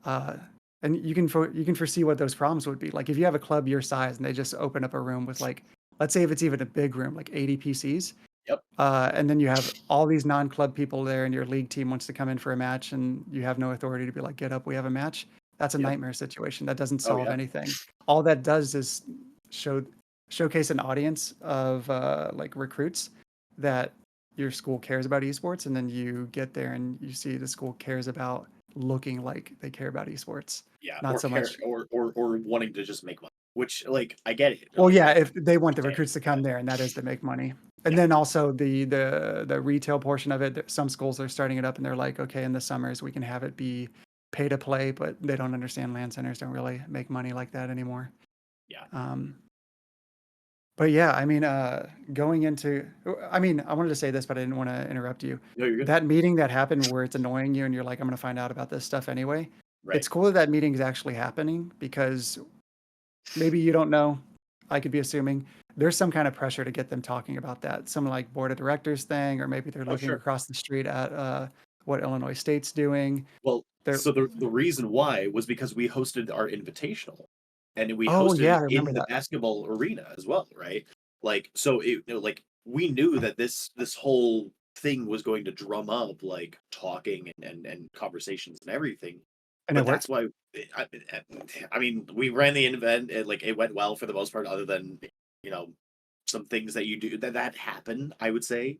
Uh, and you can foresee what those problems would be. Like if you have a club your size and they just open up a room with like, let's say if it's even a big room, like 80 PCs, Yep. and then you have all these non-club people there and your league team wants to come in for a match and you have no authority to be like, get up, we have a match. That's a Yep. nightmare situation. That doesn't Oh solve yeah. anything. All that does is showcase an audience of like recruits that your school cares about esports, and then you get there and you see the school cares about looking like they care about esports. Yeah. Not Or so care much. or wanting to just make money, which like I get it. Well, Like yeah, if they want the I get it. recruits to come there, and that is to make money. And Yeah. then also the retail portion of it. Some schools are starting it up, and they're like, okay, in the summers we can have it be pay to play, but they don't understand LAN centers don't really make money like that anymore. Yeah. Um, but yeah, I mean, going into, I mean, I wanted to say this, but I didn't want to interrupt you. No, you're good. That meeting that happened where it's annoying you and you're like, I'm going to find out about this stuff anyway. Right. It's cool that that meeting is actually happening because maybe you don't know. I could be assuming there's some kind of pressure to get them talking about that. Some like board of directors thing, or maybe they're Oh looking sure. across the street at what Illinois State's doing. Well, They're, so the reason why was because we hosted our invitational, and we oh hosted yeah, I it remember in the that. basketball arena as well, right? Like, so like we knew that this whole thing was going to drum up like talking and conversations and everything. And it But that's worked. why I, I mean we ran the event. Like it went well for the most part, other than you know some things that you do that happen. I would say.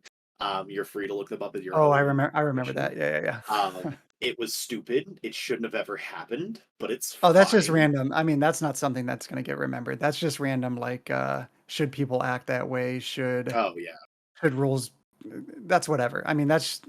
You're free to look them up at your Oh, own I remember mission. that. Yeah. It was stupid. It shouldn't have ever happened, but it's Oh, that's just fine. random. I mean, that's not something that's going to get remembered. That's just random. Like, should people act that way? Oh yeah, Should rules? That's whatever. I mean, that's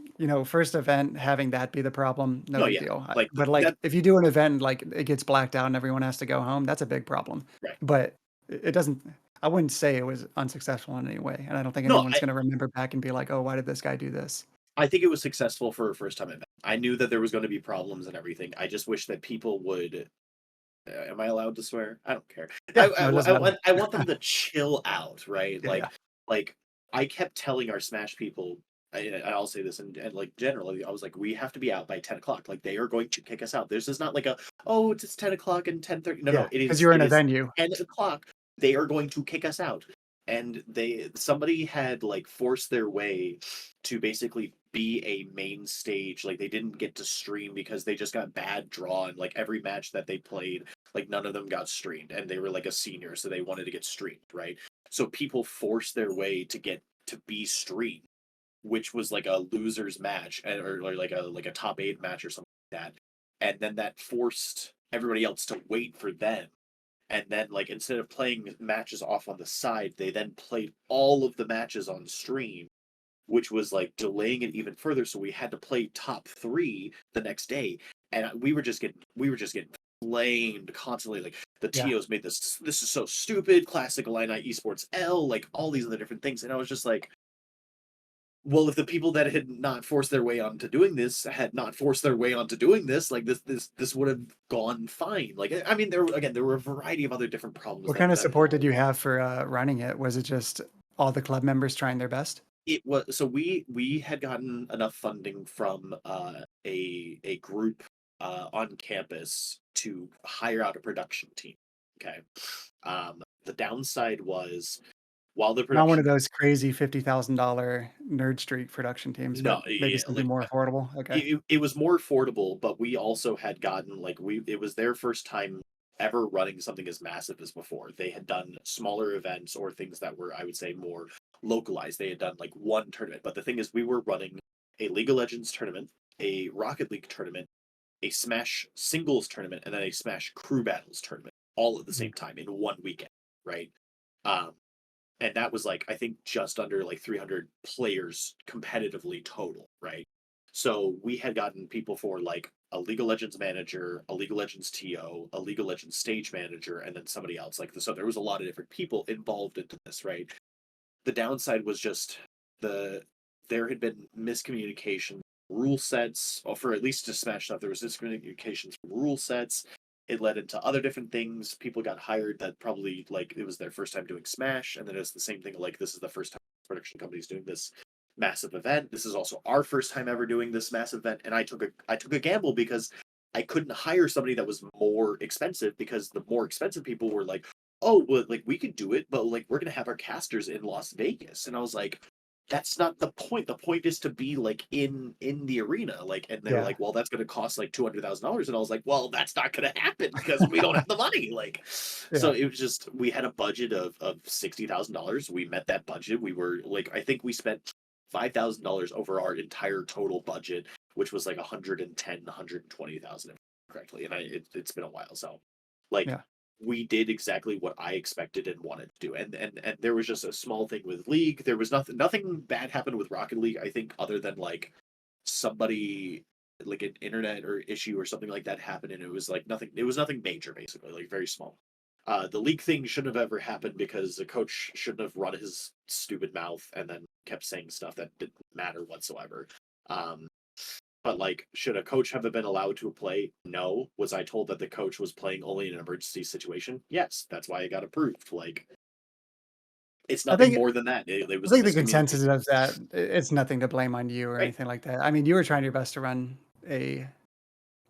first event having that be the problem. No no, big yeah. deal. Like But like, that, if you do an event and, like it gets blacked out and everyone has to go home, that's a big problem. right? But it doesn't. I wouldn't say it was unsuccessful in any way, and I don't think No, anyone's going to remember back and be like, "Oh, why did this guy do this?" I think it was successful for a first time event. I knew that there was going to be problems and everything. I just wish that people would. Am I allowed to swear? I don't care. Yeah, no, it doesn't matter. I want them to chill out, right? Yeah. Like I kept telling our Smash people. I'll say this and like generally, I was like, we have to be out by 10 o'clock. Like they are going to kick us out. This is not like a oh, it's 10 o'clock and 10:30. No, Yeah, no, because you're in it a is venue. 10 o'clock. They are going to kick us out. And somebody had like forced their way to basically be a main stage. Like they didn't get to stream because they just got bad drawn. Like every match that they played, like none of them got streamed, and they were like a senior, so they wanted to get streamed, right? So people forced their way to get to be streamed, which was like a losers match or like a top 8 match or something like that. And then that forced everybody else to wait for them. And then like instead of playing matches off on the side, they then played all of the matches on stream, which was like delaying it even further. So we had to play top 3 the next day. And we were just getting flamed constantly. Like the Yeah. TOs made this is so stupid, classic Illini Esports L, like all these other different things. And I was just like, well, if the people that had not forced their way onto doing this had not forced their way onto doing this, like this would have gone fine. Like I mean, there were a variety of other different problems What kind of that support did arose. you have for running it? Was it just all the club members trying their best? It was so we had gotten enough funding from a group on campus to hire out a production team. Okay. The downside was while the Not one of production those crazy $50,000 Nerd Streak production teams, but no, maybe yeah, something like more affordable? Okay. it was more affordable, but we also had gotten like we it was their first time ever running something as massive as before. They had done smaller events or things that were, I would say, more localized. They had done like one tournament, but the thing is, we were running a League of Legends tournament, a Rocket League tournament, a Smash singles tournament, and then a Smash crew battles tournament, all at the Mhm. same time in one weekend, right? Um, and that was like I think just under like 300 players competitively total, right? So we had gotten people for like a League of Legends manager, a League of Legends TO, a League of Legends stage manager, and then somebody else. Like so, there was a lot of different people involved into this, right? The downside was just the there had been miscommunication rule sets, or for at least to Smash stuff, there was miscommunications from rule sets. It led into other different things. People got hired that probably like it was their first time doing Smash, and then it's the same thing like this is the first time production company's doing this massive event. This is also our first time ever doing this massive event, and I took a gamble because I couldn't hire somebody that was more expensive because the more expensive people were like, oh well, like we could do it, but like we're gonna have our casters in Las Vegas, and I was like, that's not the point. The point is to be like in the arena, like, and they're Yeah. like, well, that's gonna cost like $200,000, and I was like, well, that's not gonna happen because we don't have the money. Like, so Yeah. it was just we had a budget of $60,000. We met that budget. We were like, I think we spent $5,000 over our entire total budget, which was like 110, 120,000 correctly, and it's been a while, so like Yeah. we did exactly what I expected and wanted to do. And there was just a small thing with League. There was nothing bad happened with Rocket League, I think, other than like somebody like an internet or issue or something like that happened, and it was nothing major basically, like very small. The league thing shouldn't have ever happened because the coach shouldn't have run his stupid mouth and then kept saying stuff that didn't matter whatsoever. Um, but like, should a coach have been allowed to play? No. Was I told that the coach was playing only in an emergency situation? Yes. That's why it got approved. Like, it's I nothing think more than that. It I was a think the miscommunication. consensus of that it's nothing to blame on you or Right. anything like that. I mean, you were trying your best to run a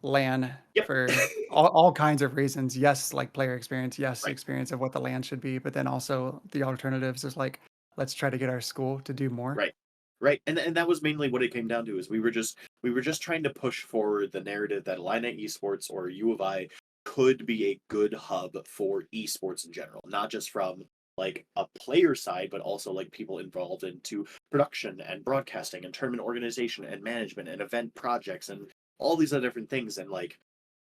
LAN Yep. for all kinds of reasons. Yes, like player experience, yes, Right. experience of what the LAN should be, but then also the alternatives is like, let's try to get our school to do more. Right. Right. And that was mainly what it came down to is we were just trying to push forward the narrative that Illini Esports or U of I could be a good hub for esports in general, not just from like a player side, but also like people involved into production and broadcasting and tournament organization and management and event projects and all these other different things. And like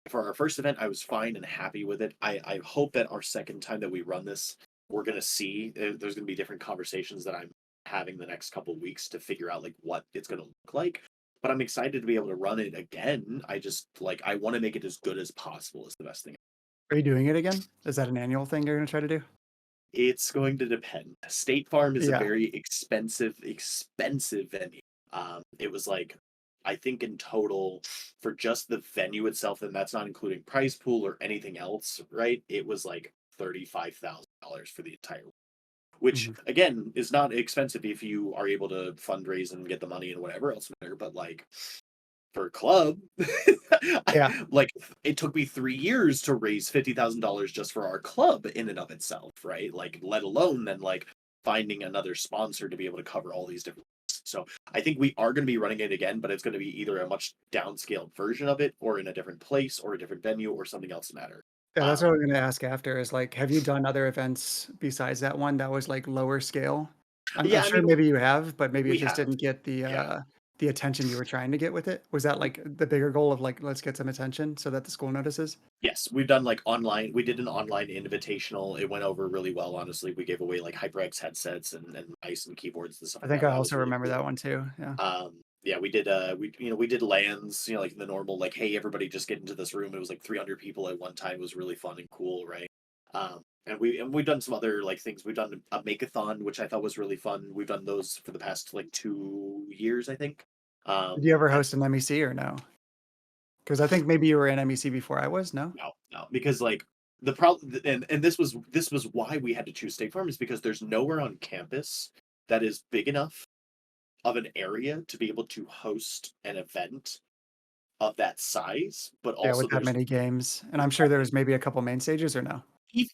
for our first event, I was fine and happy with it. I hope that our second time that we run this, we're gonna see there's gonna be different conversations that I'm having the next couple weeks to figure out like what it's gonna look like. But I'm excited to be able to run it again. I just like I want to make it as good as possible is the best thing. Are you doing it again? Is that an annual thing you're gonna try to do? It's going to depend. State Farm is a Yeah. very expensive venue. It was like I think in total for just the venue itself, and that's not including prize pool or anything else, right? It was like $35,000 for the entire, which Mhm. again is not expensive if you are able to fundraise and get the money and whatever else matter. But like for a club, Yeah. like it took me 3 years to raise $50,000 just for our club in and of itself, right? Like, let alone then like finding another sponsor to be able to cover all these different. So I think we are going to be running it again, but it's going to be either a much downscaled version of it, or in a different place, or a different venue, or something else matter. Yeah, that's Um, what I was gonna ask after is like, have you done other events besides that one that was like lower scale? I'm yeah, I sure mean, maybe you have, but maybe it we just have, didn't get yeah. the attention you were trying to get with it. Was that like the bigger goal of like, let's get some attention so that the school notices? Yes, we've done like online. We did an online invitational. It went over really well, honestly. We gave away like HyperX headsets and mice and keyboards and stuff I like think that. I That was also really remember cool. that one too. Yeah. Yeah, we did lands, like the normal like, hey, everybody just get into this room. It was like 300 people at one time. It was really fun and cool, right? And we've done some other like things. We've done a makeathon, which I thought was really fun. We've done those for the past like 2 years, I think. Did you ever And host an MEC or no? Because I think maybe you were in MEC before I was. No. no, because like the problem, and this was why we had to choose State Farm is because there's nowhere on campus that is big enough of an area to be able to host an event of that size, but Yeah, also with that there's many games, and I'm sure there was maybe a couple main stages or no?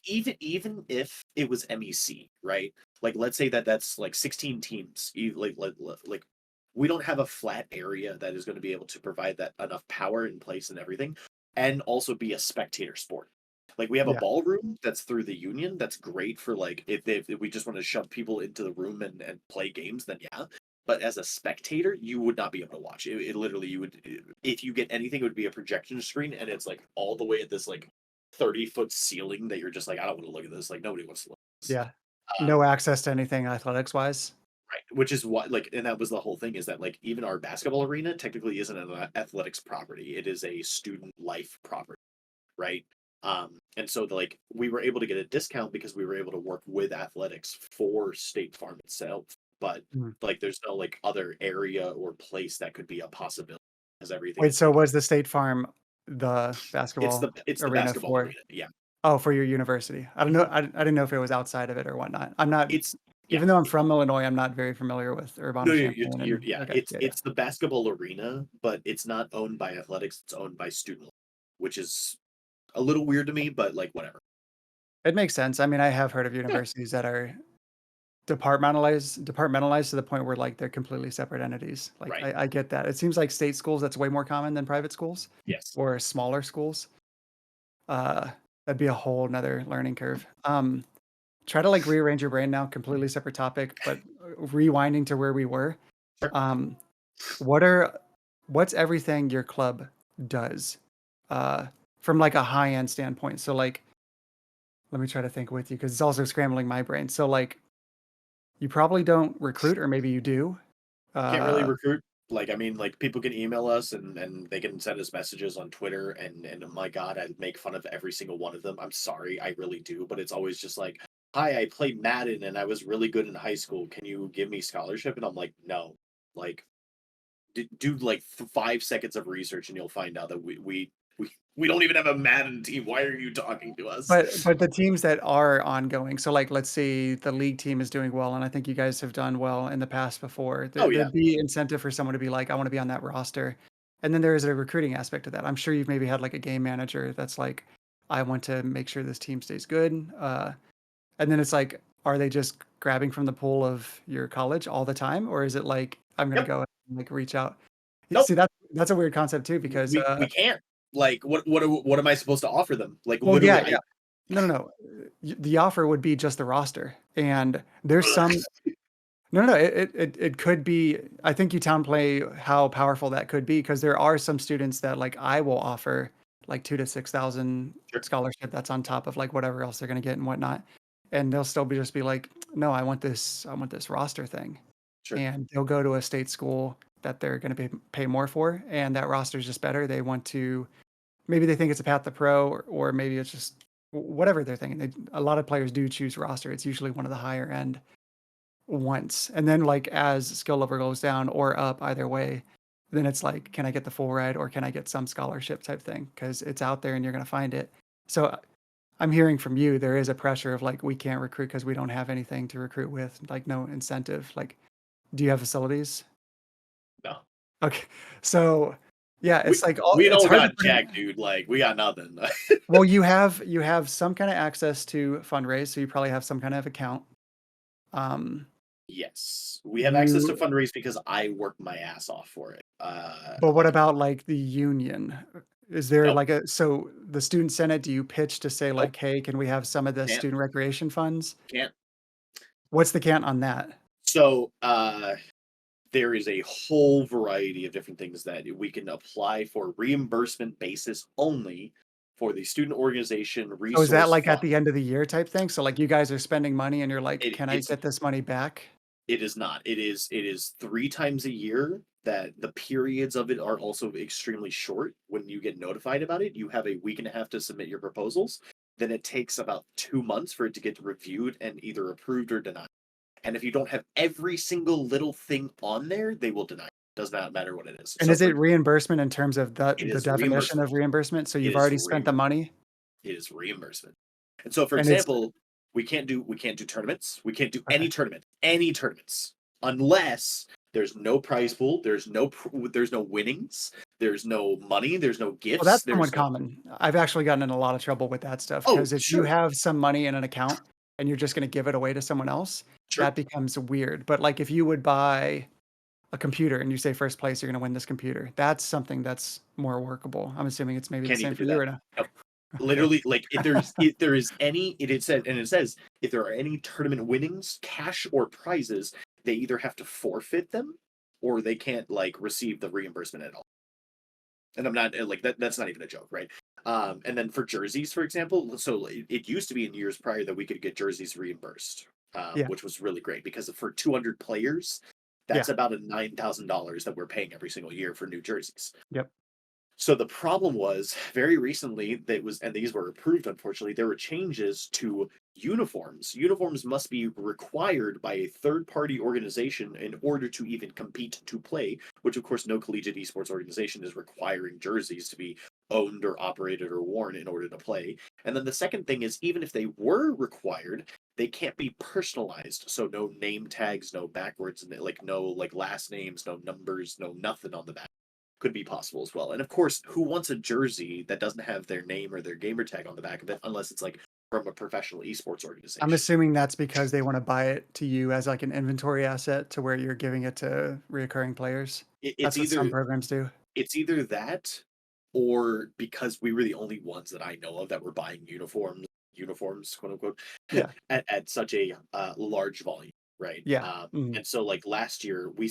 even if it was MEC, right? Like, let's say that that's like 16 teams. Like we don't have a flat area that is going to be able to provide that enough power in place and everything, and also be a spectator sport. Like, we have a Yeah, ballroom that's through the union. That's great for like if we just want to shove people into the room and play games, then yeah. But as a spectator, you would not be able to watch it. It literally, you would, if you get anything, it would be a projection screen, and it's like all the way at this like 30-foot ceiling that you're just like, I don't want to look at this. Like, nobody wants to look at this. yeah. Um, No access to anything athletics-wise? right. Which is what, like, and that was the whole thing, is that, like, even our basketball arena technically isn't an athletics property. It is a student life property, right? And so, like, we were able to get a discount because we were able to work with athletics for State Farm itself. But, Mm. like, there's no, like, other area or place that could be a possibility, because everything Wait, is, so like, was the State Farm the basketball it's the arena basketball for arena. Yeah. oh, for your university? I don't know, I didn't know if it was outside of it or whatnot. I'm not It's, yeah. even though I'm from Illinois, I'm not very familiar with No, Urbana-Champaign you're and yeah, okay, yeah, yeah. it's the basketball arena, but it's not owned by athletics, it's owned by student, which is a little weird to me, but, like, whatever. It makes sense. I mean, I have heard of Yeah. universities that are departmentalized to the point where, like, they're completely separate entities. Like, Right. I get that. It seems like state schools, that's way more common than private schools Yes. or smaller schools. Uh, that'd be a whole 'nother learning curve. Try to, like, rearrange your brain now, completely separate topic, but, rewinding to where we were. Sure. Um, what are what's everything your club does, uh, from, like, a high-end standpoint? So, like, let me try to think with you because it's also scrambling my brain. So, like, you probably don't recruit or maybe you do. Can't really Uh, recruit. Like, I mean, like, people can email us and they can send us messages on Twitter, and oh my god, I make fun of every single one of them. I'm sorry, I really do, but it's always just like, "Hi, I played Madden and I was really good in high school. Can you give me scholarship?" And I'm like, "No." Like, do like 5 seconds of research and you'll find out that we don't even have a Madden team. Why are you talking to us? but the teams that are ongoing, so, like, let's say the league team is doing well, and I think you guys have done well in the past before, Oh yeah, there'd be incentive for someone to be like, "I wanna be on that roster." And then there is a recruiting aspect to that. I'm sure you've maybe had, like, a game manager that's like, "I want to make sure this team stays good," and then it's like, are they just grabbing from the pool of your college all the time, or is it like, "I'm gonna yep. go and, like, reach out?" Nope. See, that's a weird concept too because, We can't. Like, what am I supposed to offer them? Like, well, literally, yeah, I yeah. No, no, no. The offer would be just the roster, and there's some no, no, no, it could be I think you downplay how powerful that could be because there are some students that, like, I will offer, like, 2 to 6,000 sure, scholarship that's on top of, like, whatever else they're gonna get and whatnot, and they'll still be just be like, "No, I want this roster thing." sure. And they'll go to a state school that they're gonna pay more for, and that roster is just better. They want to maybe they think it's a path to pro or maybe it's just whatever they're thinking. A lot of players do choose roster. It's usually one of the higher end ones. And then like as skill level goes down or up either way, then it's like, can I get the full ride or can I get some scholarship type thing? Because it's out there and you're gonna find it. So I'm hearing from you there is a pressure of like we can't recruit because we don't have anything to recruit with, like no incentive. Like, do you have facilities? No, Okay. So yeah, we it's like all we it's don't hard to got put in. jack, dude. Like, we got nothing. Well, you have some kinda access to fundraise, so you probably have some kind of account. Um, Yes, we have access to you fundraise because I work my ass off for it. but what Like, about, like, the union? Is there, nope, like, a so the student senate, do you pitch to say, nope, like, "Hey, can we have some of the can't, student recreation funds?" can't. What's the cant on that? So, there is a whole variety of different things that we can apply for reimbursement basis only for the student organization So is that, resource like, fund. at the end of the year type thing? So, like, you guys are spending money and you're like, It, "Can I it's get this money back?" It is not. It is 3 times a year that the periods of it are also extremely short. When you get notified about it, you have a week and a half to submit your proposals. Then it takes about 2 months for it to get reviewed and either approved or denied. And if you don't have every single little thing on there, they will deny it. Does not matter what it is. And So is for it reimbursement in terms of it the is definition reimbursement. of reimbursement? So It you've is already spent the reimbursement. money It is reimbursement. And so, for and it's example, we can't do tournaments. We can't do okay. any tournaments unless There's no prize pool. There's no winnings. There's no money. There's no Well, gifts. that's There's somewhat no. common. I've actually gotten in a lot of trouble with that stuff Oh, because if you sure, have some money in an account and you're just gonna give it away to someone else, sure. that becomes weird. But, like, if you would buy a computer and you say first place, you're gonna win this computer, that's something that's more workable. I'm assuming it's maybe the Can't same even for do you that. or no? Nope. Okay. Literally, like if there is any, it says if there are any tournament winnings, cash or prizes, they either have to forfeit them or they can't like receive the reimbursement at all. And I'm not like that. That's not even a joke, right? And then for jerseys, for example, so it used to be in years prior that we could get jerseys reimbursed, Yeah, which was really great because for 200 players, that's yeah, about a $9,000 that we're paying every single year for new jerseys. yep. So the problem was very recently that was, and these were approved, unfortunately, there were changes to uniforms. Uniforms must be required by a third party organization in order to even compete to play, which of course no collegiate esports organization is requiring jerseys to be owned or operated or worn in order to play. And then the second thing is even if they were required, they can't be personalized. So no name tags, no backwards, like no like last names, no numbers, no nothing on the back could be possible as well. And of course, who wants a jersey that doesn't have their name or their gamer tag on the back of it unless it's like from a professional esports I'm organization? assuming that's because they wanna buy it to you as, like, an inventory asset to where you're giving it to reoccurring players. It, it's That's what some either programs do. it's either that or because we were the only ones that I know of that were buying uniforms, quote unquote, Yeah, at such a large volume, right? yeah, mhm. And so like last year we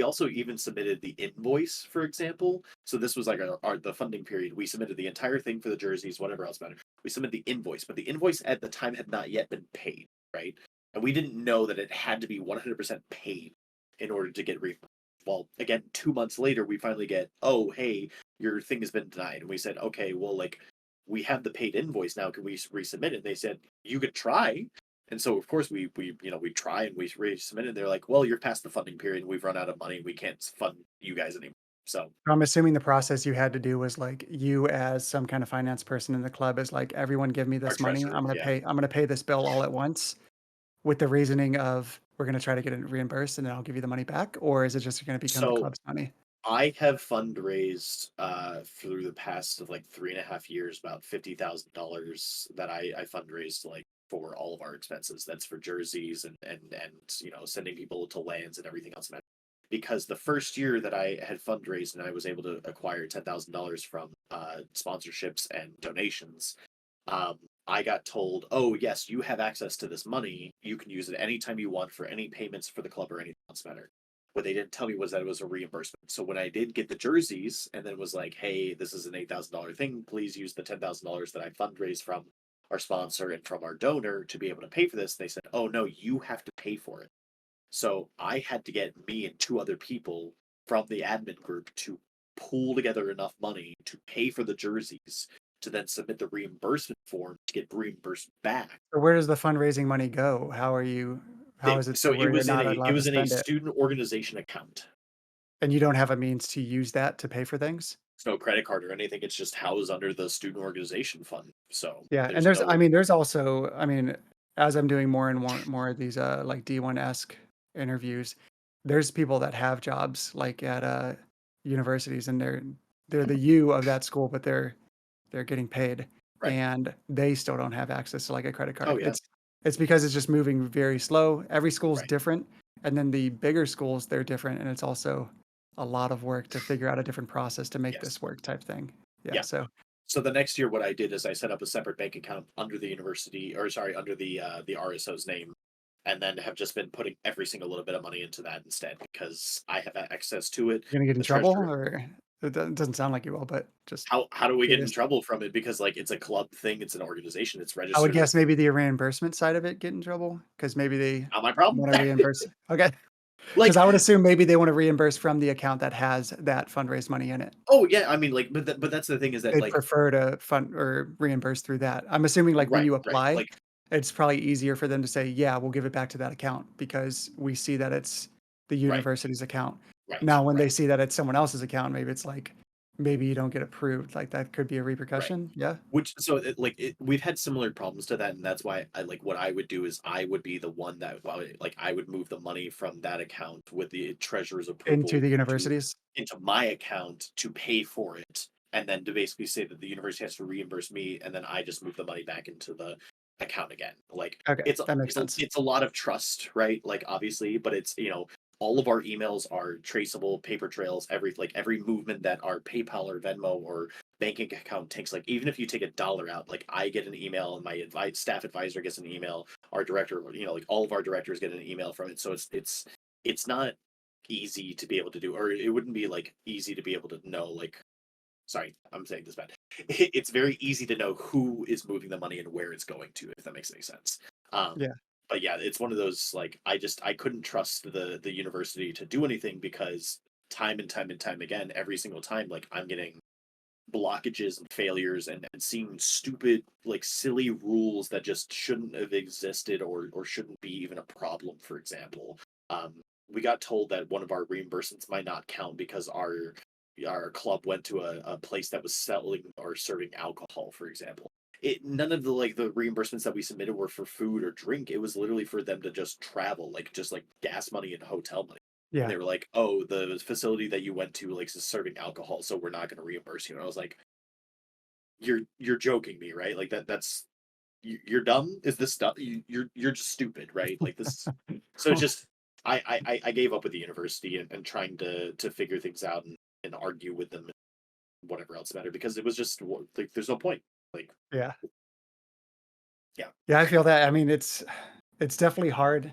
also even submitted the invoice, for example. So this was like the funding period. We submitted the entire thing for the jerseys, whatever else matter. We submitted the invoice, but the invoice at the time had not yet been paid, right? And we didn't know that it had to be 100% paid in order to get refunded. Well, again, 2 months later, we finally get, oh, hey, your thing has been denied. And we said, okay, well, like, we have the paid invoice now. Can we resubmit it? And they said, you could try. And so, of course, we try and we resubmit it. They're like, well, you're past the funding period. We've run out of money. We can't fund you guys anymore. So, I'm assuming the process you had to do was, like, you as some kind of finance person in the club is like, "Everyone give me our this money. treasurer, yeah. I'm gonna pay this bill all at once," with the reasoning of, "We're gonna try to get it reimbursed, and then I'll give you the money back," or is it just gonna become the So club's money? I have fundraised through the past of like 3.5 years about $50,000 that I fundraised like for all of our expenses. That's for jerseys and sending people to lands and everything else. Because the first year that I had fundraised and I was able to acquire $10,000 from sponsorships and donations, um, I got told, "Oh yes, you have access to this money. You can use it anytime you want for any payments for the club or anything else matter." What they didn't tell me was that it was a reimbursement. So when I did get the jerseys and then was like, "Hey, this is an $8,000 thing. Please use the $10,000 that I fundraised from our sponsor and from our donor to be able to pay for this," they said, "Oh no, you have to pay for it." So I had to get me and two other people from the admin group to pool together enough money to pay for the jerseys to then submit the reimbursement form to get reimbursed back. So where does the fundraising money go? How is it So to where you're not it allowed to was in a spend it, student organization account. and you don't have a means to use that to pay for things? It's no credit card or anything. It's just housed under the student organization fund. So Yeah, and there's there's I no mean, there's also I mean, as I'm doing more and more of these, like, D1-esque interviews, there's people that have jobs, like, at, universities, and they're the U of that school, but they're getting paid, right. and they still don't have access to, like, a credit Oh card. yeah, It's because it's just moving very slow. Every school's right. different, and then the bigger schools, they're different, and it's also a lot of work to figure out a different process to make Yes. this work type thing. Yeah, Yeah. so So the next year, what I did is I set up a separate bank account under the university, or sorry, under the RSO's name, and then have just been putting every single little bit of money into that instead because I have access to it. you're gonna get in The trouble, treasurer. or it doesn't sound like you will, but just How do we get in curious. trouble from it? Because like it's a club thing, it's an organization, it's I would registered with. guess maybe the reimbursement side of it get in trouble because maybe they Not my problem. wanna reimburse. Okay, because Like, I would assume maybe they wanna reimburse from the account that has that fundraised money in it. oh yeah, I mean, like, but that's the thing is that They'd like, prefer to fund or reimburse through that. I'm assuming, like, when right, you right, apply, like, it's probably easier for them to say, "Yeah, we'll give it back to that account," because we see that it's the right, university's account. right, Now when they right. see that it's someone else's account, maybe it's like, maybe you don't get approved. Like that could be a Right. repercussion. Yeah. Which so we've had similar problems to that, and that's why I like what I would do is I would be the one that like I would move the money from that account with the treasurer's Into approval the to universities. into my account to pay for it, and then to basically say that the university has to reimburse me, and then I just move the money back into the account again. Like Okay, that makes sense. it's a lot of trust, right? Like obviously, but it's all of our emails are traceable, paper trails, every movement that our PayPal or Venmo or banking account takes, like even if you take $1 out, like I get an email and my staff advisor gets an email, our director, like all of our directors get an email from it. So it's not easy to be able to do, or it wouldn't be like easy to be able to know, like sorry, I'm saying this bad. It's very easy to know who is moving the money and where it's going to, if that makes any sense. Um, Yeah. but yeah, it's one of those, like I couldn't trust the university to do anything because time and time and time again, every single time, like I'm getting blockages and failures and seeing stupid, like silly rules that just shouldn't have existed or shouldn't be even a problem. For example, um, we got told that one of our reimbursements might not count because our club went to a place that was selling or serving alcohol, for example. None of the reimbursements that we submitted were for food or drink. It was literally for them to just travel, like just like gas money and hotel money. And Yeah. they were like, "Oh, the facility that you went to like is serving alcohol, so we're not going to reimburse you." And I was like, "You're joking me, right? Like that's you're dumb. Is this stuff? You're just stupid, right? Like this." So it's just I gave up with the university and trying to figure things out and argue with them and whatever else matter, because it was just like there's no point. Like Yeah. yeah, Yeah, I feel that. I mean, it's definitely hard,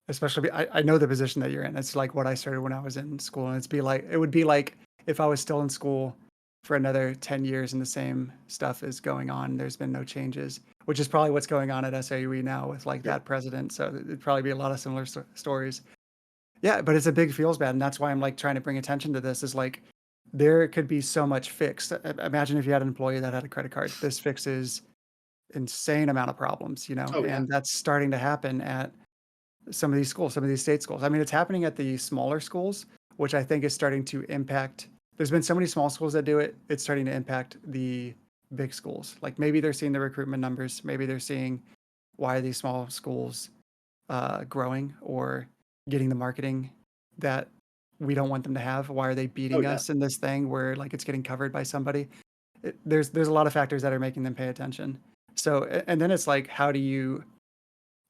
especially I know the position that you're in. It's like what I started when I was in school, and it would be like if I was still in school for another 10 years and the same stuff is going on. There's been no changes, which is probably what's going on at SAUE now with like yep. that president. So it'd probably be a lot of similar stories. Yeah, but it's a big feels bad, and that's why I'm like trying to bring attention to this. Is like there could be so much fixed. Imagine if you had an employee that had a credit card. This fixes insane amount of problems, Oh yeah, and that's starting to happen at some of these schools, some of these state schools. I mean, it's happening at the smaller schools, which I think is starting to impact. There's been so many small schools that do it. It's starting to impact the big schools. Like maybe they're seeing the recruitment numbers. Maybe they're seeing why are these small schools growing or getting the marketing that we don't want them to have. Why are they oh beating yeah, us in this thing where like it's getting covered by somebody? There's a lot of factors that are making them pay attention. So and then it's like, how do you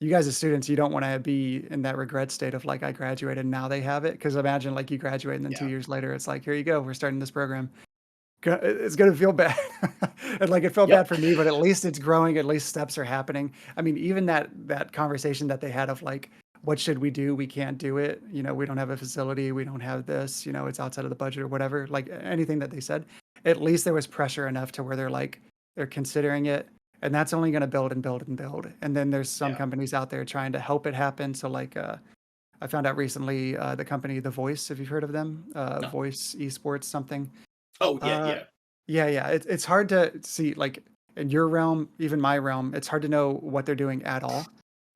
guys as students, you don't want to be in that regret state of like I graduated and now they have it. Because imagine like you graduate and then two yeah, years later it's like here you go, we're starting this program. It's gonna feel bad, and like it felt yep, bad for me, but at least it's growing. At least steps are happening. I mean, even that conversation that they had of like, what should we do? We can't do it. We don't have a facility. We don't have this. It's outside of the budget or whatever. Like anything that they said, at least there was pressure enough to where they're considering it, and that's only going to build and build and build. And then there's some yeah. companies out there trying to help it happen. So like, I found out recently the company The Voice, if you've heard of them, No. Voice Esports something. Oh yeah, Uh, yeah, yeah, yeah. It's hard to see, like, in your realm, even my realm, it's hard to know what they're doing at all.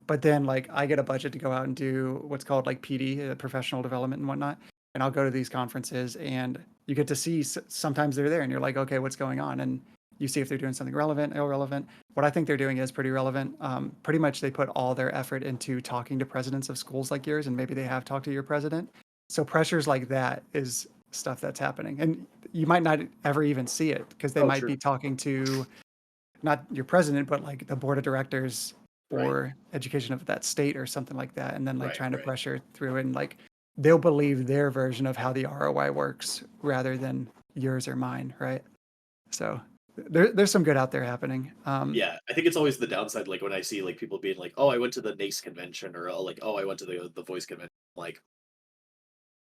But then, like, I get a budget to go out and do what's called like PD, professional development and whatnot. And I'll go to these conferences and you get to see sometimes they're there and you're like, okay, what's going on? And you see if they're doing something relevant, irrelevant. What I think they're doing is pretty relevant. Pretty much they put all their effort into talking to presidents of schools like yours, and maybe they have talked to your president. So pressures like that is stuff that's happening. And you might not ever even see it because they oh might true, be talking to not your president, but like the board of directors right, or education of that state or something like that. And then like right, trying to right. pressure through it and like they'll believe their version of how the ROI works rather than yours or mine. Right. So there's some good out there happening. Yeah, I think it's always the downside. Like when I see like people being like, "Oh, I went to the NACE convention," or "Oh, like oh, I went to the Voice convention." Like,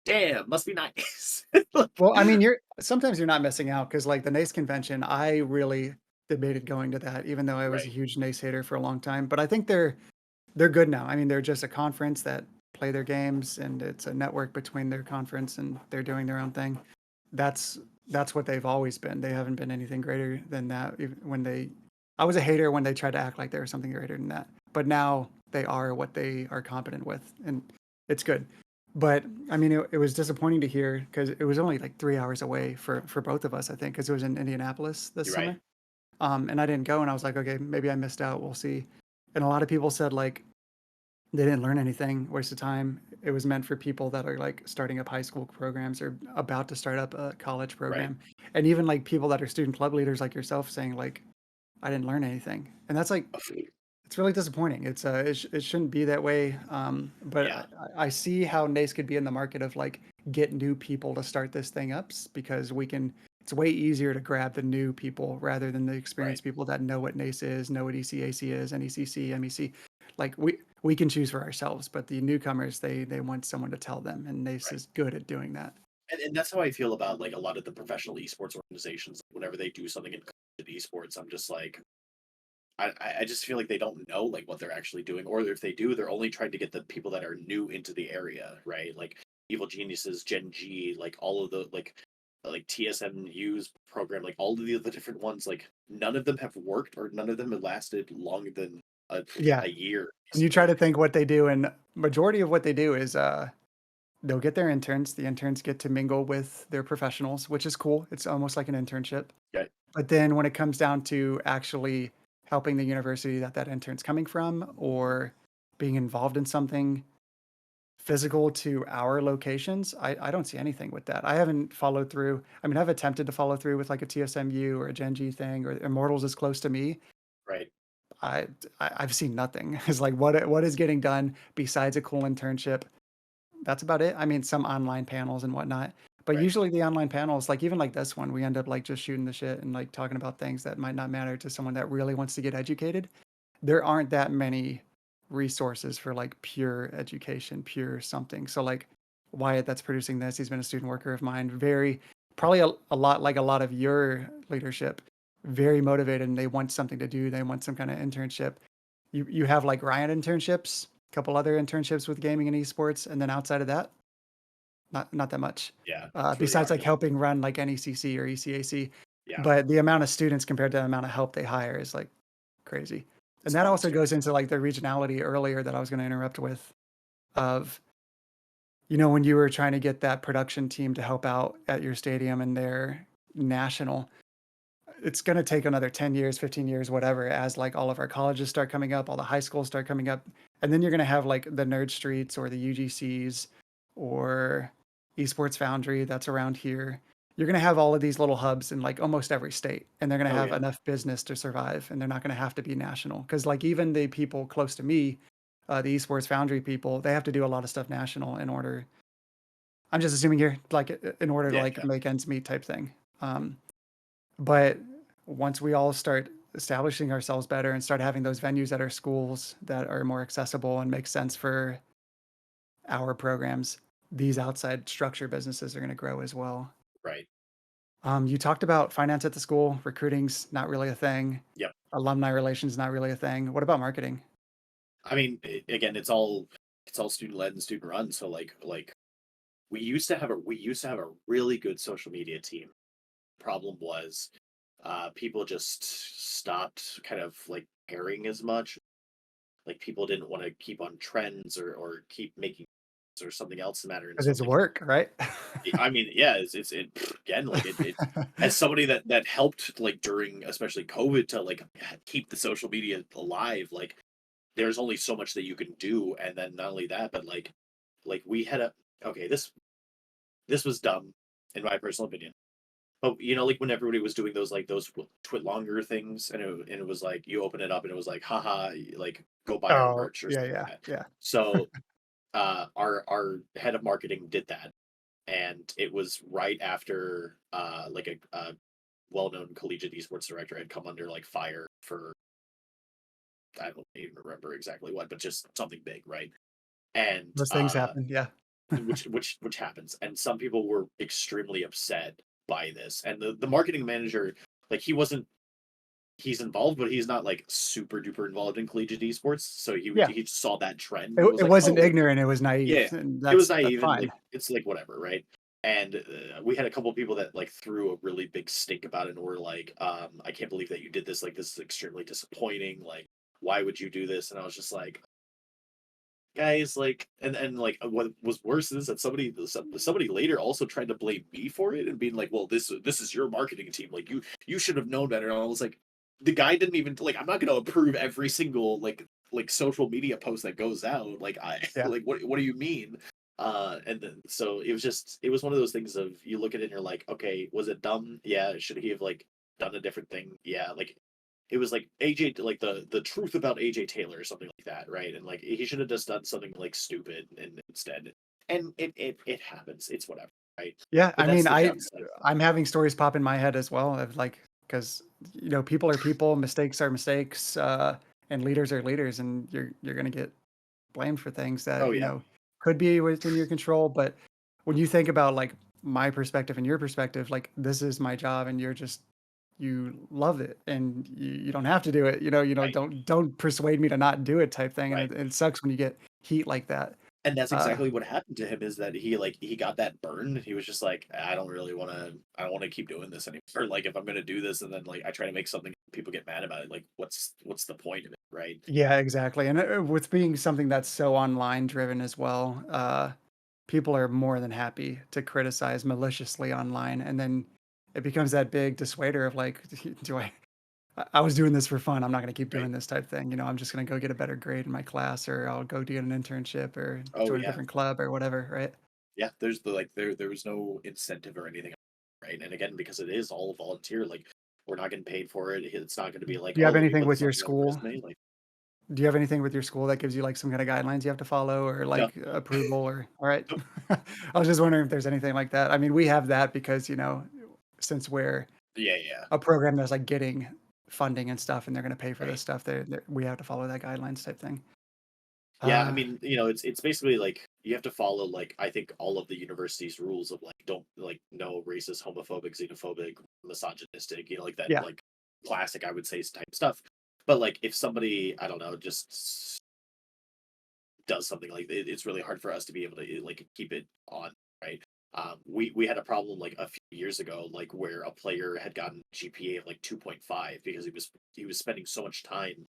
damn, must be nice. Like, Well, I mean, sometimes you're not missing out because like the NACE convention, I really debated going to that, even though I was a right. huge NACE hater for a long time. But I think they're good now. I mean, they're just a conference that play their games, and it's a network between their conference and they're doing their own thing. That's that's what they've always been. They haven't been anything greater than that. I was a hater when they tried to act like they were something greater than that. But now they are what they are competent with, and it's good. But I mean, it was disappointing to hear because it was only like 3 hours away for both of us, I think, because it was in Indianapolis this You're right. summer. And I didn't go, and I was like, okay, maybe I missed out. We'll see. And a lot of people said like they didn't learn anything, waste of time. It was meant for people that are like starting up high school programs or about to start up a college Right. program, and even like people that are student club leaders like yourself saying like I didn't learn anything, and that's like it's really disappointing. It shouldn't be that way. But Yeah. I see how NACE could be in the market of like get new people to start this thing up because we can. It's way easier to grab the new people rather than the Right. experienced people that know what NACE is, know what ECAC is, NECC, MEC. Like we can choose for ourselves, but the newcomers they want someone to tell them, and NACE Right. is good at doing that. And that's how I feel about like a lot of the professional esports organizations. Whenever they do something in esports, I'm just like, I just feel like they don't know like what they're actually doing, or if they do, they're only trying to get the people that are new into the area, right? Like Evil Geniuses, Gen G, like all of the like TSMU's program, like all of the other different ones, like none of them have worked or none of them have lasted longer than Yeah, a year, and you try basically. to think what they do, and majority of what they do is they'll get their interns. The interns get to mingle with their professionals, which is cool. It's almost like an internship. Okay. But then when it comes down to actually helping the university that that intern's coming from or being involved in something physical to our locations, I don't see anything with that. I haven't followed through. I mean, I've attempted to follow through with like a TSMU or a Gen G thing or Immortals is close to me. Right. I, I've seen nothing. It's like what is getting done besides a cool internship. That's about it. I mean, some online panels and whatnot, but Right. usually the online panels, like even like this one, we end up like just shooting the shit and like talking about things that might not matter to someone that really wants to get educated. There aren't that many resources for like pure education, pure something. So like Wyatt that's producing this, he's been a student worker of mine, very probably a lot like a lot of your leadership, very motivated and they want something to do. They want some kind of internship. You have like Ryan internships, a couple other internships with gaming and esports, and then outside of that, not that much. Yeah. It's really Besides hard like to. helping run like NECC or ECAC, Yeah. but the amount of students compared to the amount of help they hire is like crazy. And It's that also goes monstrous. into like the regionality earlier that I was going to interrupt with of, you know, when you were trying to get that production team to help out at your stadium and their national, it's going to take another 10 years, 15 years, whatever, as like all of our colleges start coming up, all the high schools start coming up. And then you're going to have like the Nerd Streets or the UGCs or Esports Foundry that's around here. You're going to have all of these little hubs in like almost every state, and they're going to Oh have yeah. enough business to survive, and they're not going to have to be national. Because like even the people close to me, the Esports Foundry people, they have to do a lot of stuff national in order. I'm just assuming here, like in order to Yeah. like Yeah. make ends meet type thing. But once we all start establishing ourselves better and start having those venues at our schools that are more accessible and make sense for our programs, these outside structure businesses are going to grow as well. Right. You talked about finance at the school, recruiting's not really a thing, Yep. alumni relations not really a thing. What about marketing? I mean, again, it's all student led and student run. So like we used to have a really good social media team. Problem was, people just stopped kind of like caring as much. Like people didn't want to keep on trends or keep making or something else the matter. And Because so it's like work, right? I mean, yeah, again like it as somebody that helped like during especially COVID to like keep the social media alive. Like there's only so much that you can do, and then not only that, but like we had a okay this was dumb in my personal opinion. But you know, like when everybody was doing those twit longer things, and it was like you open it up and it was like, haha, like go buy our Oh, merch or yeah, something yeah, like that. yeah. So our head of marketing did that, and it was right after like a well known collegiate esports director had come under like fire for I don't even remember exactly what, but just something big, right? And Those things happen. Yeah. which happens, and some people were extremely upset by this, and the marketing manager, like he's involved, but he's not like super duper involved in collegiate esports. So Yeah. he saw that trend and It, was it like, wasn't oh ignorant, it was yeah, naive. And it was that's naive and fine. like it's like whatever, right? And we had a couple of people that like threw a really big stink about it and were like, I can't believe that you did this. Like this is extremely disappointing. Like why would you do this? And I was just like, guys, like, and like what was worse is that somebody later also tried to blame me for it and being like, well, this is your marketing team, like you should have known better. And I was like, the guy didn't even like, I'm not going to approve every single like social media post that goes out. Like I Yeah. like what do you mean? And then so it was one of those things of you look at it and you're like, okay, was it dumb? Yeah. Should he have like done a different thing? Yeah. Like it was like AJ, like the truth about AJ Taylor or something like that, right? And like he should have just done something like stupid and instead, and it happens. It's whatever, right? Yeah, But I that's mean, the downside. I'm having stories pop in my head as well of like, because people are people, mistakes are mistakes, and leaders are leaders, and you're gonna get blamed for things Oh that yeah, could be within your control. But when you think about like my perspective and your perspective, like this is my job, and you love it, and you don't have to do it. right, Don't persuade me to not do it type thing, and right. it sucks when you get heat like that. And that's Uh, exactly what happened to him is that he got that burn. He was just like, I don't want to keep doing this anymore. Like if I'm gonna do this and then like I try to make something people get mad about it, like what's the point of it, right? Yeah, exactly. And with being something that's so online driven as well, people are more than happy to criticize maliciously online. And then it becomes that big dissuader of like, do I was doing this for fun. I'm not going to keep Right. doing this type thing. I'm just going to go get a better grade in my class, or I'll go get an internship or Oh join a yeah. different club or whatever. Right. Yeah, there's the like there was no incentive or anything, right? And again, because it is all volunteer, like we're not getting paid for it. It's not going to be like, Do you have oh, let me anything put with this on your your school? resume. Like, Do you have anything with your school that gives you like some kind of guidelines you have to follow, or no, like approval, or all right? nope, I was just wondering if there's anything like that. I mean, we have that because, since we're yeah, yeah, a program that's like getting funding and stuff and they're going to pay for this right, stuff, we have to follow that guidelines type thing. yeah. I Uh, mean, it's basically like you have to follow like I think all of the university's rules of like don't like no racist, homophobic, xenophobic, misogynistic, like that yeah. like classic I would say type stuff. But like if somebody I don't know just does something like it's really hard for us to be able to like keep it on, right? We had a problem like a few years ago, like where a player had gotten GPA of like 2.5 because he was spending so much time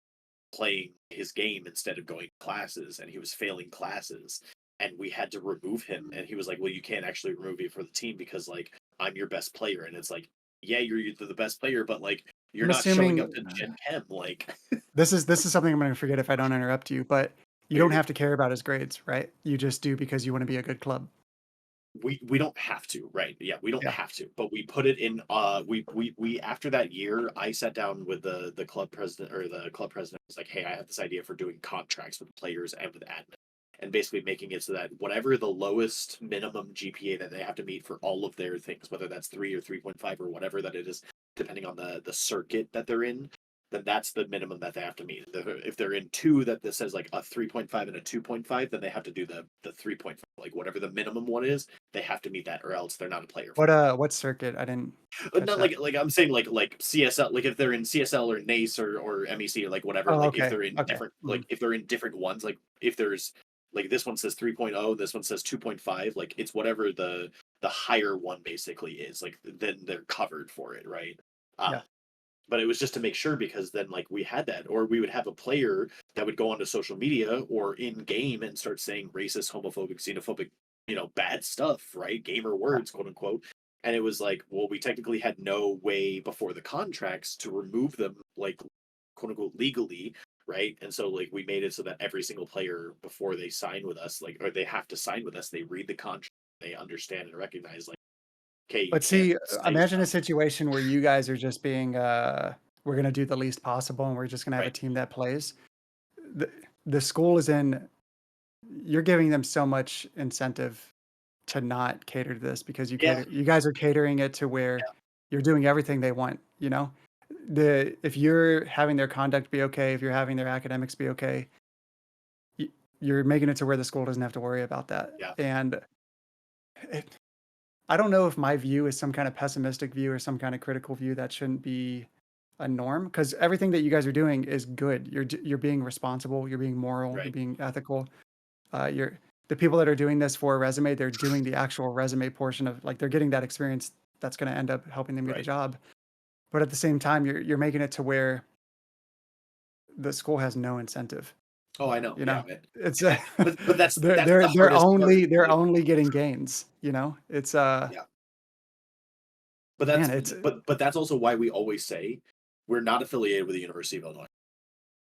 playing his game instead of going to classes, and he was failing classes, and we had to remove him. And he was like, "Well, you can't actually remove me for the team because like I'm your best player," and it's like, "Yeah, you're the best player, but like you're I'm not showing assuming up to Gen Chem, like." this is something I'm going to forget if I don't interrupt you, but you Oh, you're don't good. have to care about his grades, right? You just do because you want to be a good club. We don't have to, right? Yeah, we don't Yeah. have to, but we put it in we after that year I sat down with the club president, or the club president was like, hey, I have this idea for doing contracts with players and with admin, and basically making it so that whatever the lowest minimum GPA that they have to meet for all of their things, whether that's 3 or 3.5 or whatever that it is, depending on the circuit that they're in, then that's the minimum that they have to meet. If they're in two that this says like a 3.5 and a 2.5, then they have to do the 3.5, like whatever the minimum one is, they have to meet that or else they're not a player for What circuit? I didn't it. catch Not that. like I'm saying like CSL, like if they're in CSL or NACE or MEC or like whatever, Oh, like if okay. they're in Okay. different, Mhm. like if they're in different ones, like if there's like this one says 3.0, this one says 2.5, like it's whatever the higher one basically is, like then they're covered for it, right? Yeah. But it was just to make sure, because then like we had that, or we would have a player that would go onto social media or in game and start saying racist, homophobic, xenophobic, bad stuff, right? Gamer Yeah. words, quote unquote. And it was like, well, we technically had no way before the contracts to remove them, like quote unquote legally, right? And so like we made it so that every single player before they sign with us, like, or they have to sign with us, they read the contract, they understand and recognize like, okay, you But can't see, say imagine a stuff, situation where you guys are just being, we're gonna do the least possible, and we're just gonna have a right? team that plays. The the school is in you're giving them so much incentive to not cater to this because Yeah, you guys are catering it to where yeah, you're doing everything they want, you know? If you're having their conduct be okay, if you're having their academics be okay, y you're making it to where the school doesn't have to worry about that, yeah, and it I don't know if my view is some kind of pessimistic view or some kind of critical view that shouldn't be a norm, because everything that you guys are doing is good. You're being responsible, you're being moral, you're right, being ethical. You're the people that are doing this for a resume, they're doing the actual resume portion of like they're getting that experience that's going to end up helping them get a right. job. But at the same time, you're making it to where the school has no incentive. Oh, I know. You Yeah, know, man. it's But that's they're that's they're the they're hardest part. only they're Like, only getting gains. You know, it's yeah. But man, it's that's also why we always say we're not affiliated with the University of Illinois.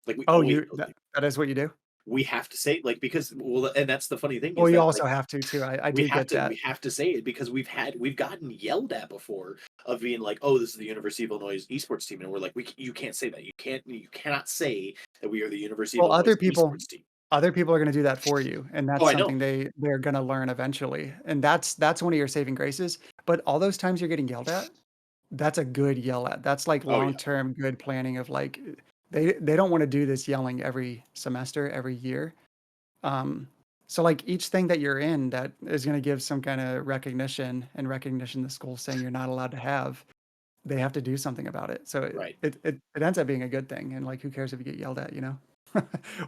Like we oh, always you tell that people. that is what you do. We have to say like because well, and that's the funny thing Well, is you that like also have to too. I do get we that. have to say it because we've gotten yelled at before of being like, oh, this is the University of Illinois esports team, and we're like, you can't say that. You cannot say that we are the University of Well, Illinois esports team. other people are gonna do that for you, and Oh, that's I know. something they're gonna learn eventually, and that's one of your saving graces, but all those times you're getting yelled at, that's a good yell at. That's, like, Oh yeah, long-term good planning of, like, they don't wanna do this yelling every semester, every year, um, so, like, each thing that you're in that is gonna give some kinda recognition and recognition the school's saying you're not allowed to have, they have to do something about it. So right. it ends up being a good thing, and, like, who cares if you get yelled at, you know?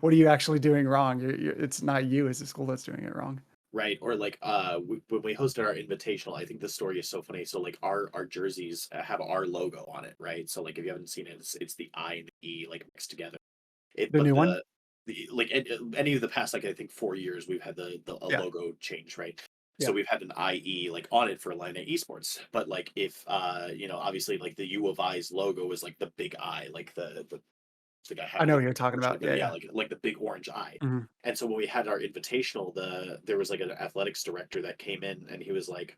What are you actually doing wrong? You it's not you, it's the school that's doing it wrong. Right, or like when we hosted our invitational, I think the story is so funny. So like our jerseys have our logo on it, right? So like if you haven't seen it, it's the I and the E like mixed together. It The but new one? the like any of the past like I think 4 years we've had the a Yeah, logo change, right? So yeah. we've had an IE like on it for Line Esports, but like if obviously like the U of I's logo is like the big I, like the guy I having know like what you're the talking orange, about. like Yeah, yeah, yeah. like the big orange eye. Mhm. And so when we had our invitational, there was like an athletics director that came in and he was like,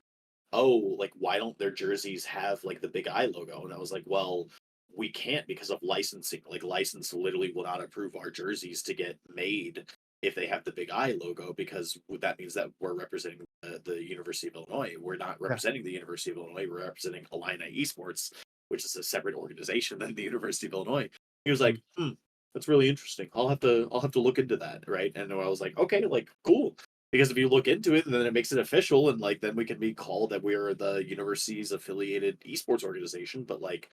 "Oh, like why don't their jerseys have like the big eye logo?" And I was like, "Well, we can't because of licensing. Like license literally will not approve our jerseys to get made if they have the big eye logo because that means that we're representing the University of Illinois. We're not Yeah. representing the University of Illinois. We're representing Illini Esports, which is a separate organization than the University of Illinois." He was Mhm. like, "Hmm, that's really interesting. I'll have to look into that, right?" And I was like, "Okay, like cool." Because if you look into it, then it makes it official, and like then we can be called that we're the university's affiliated esports organization. But like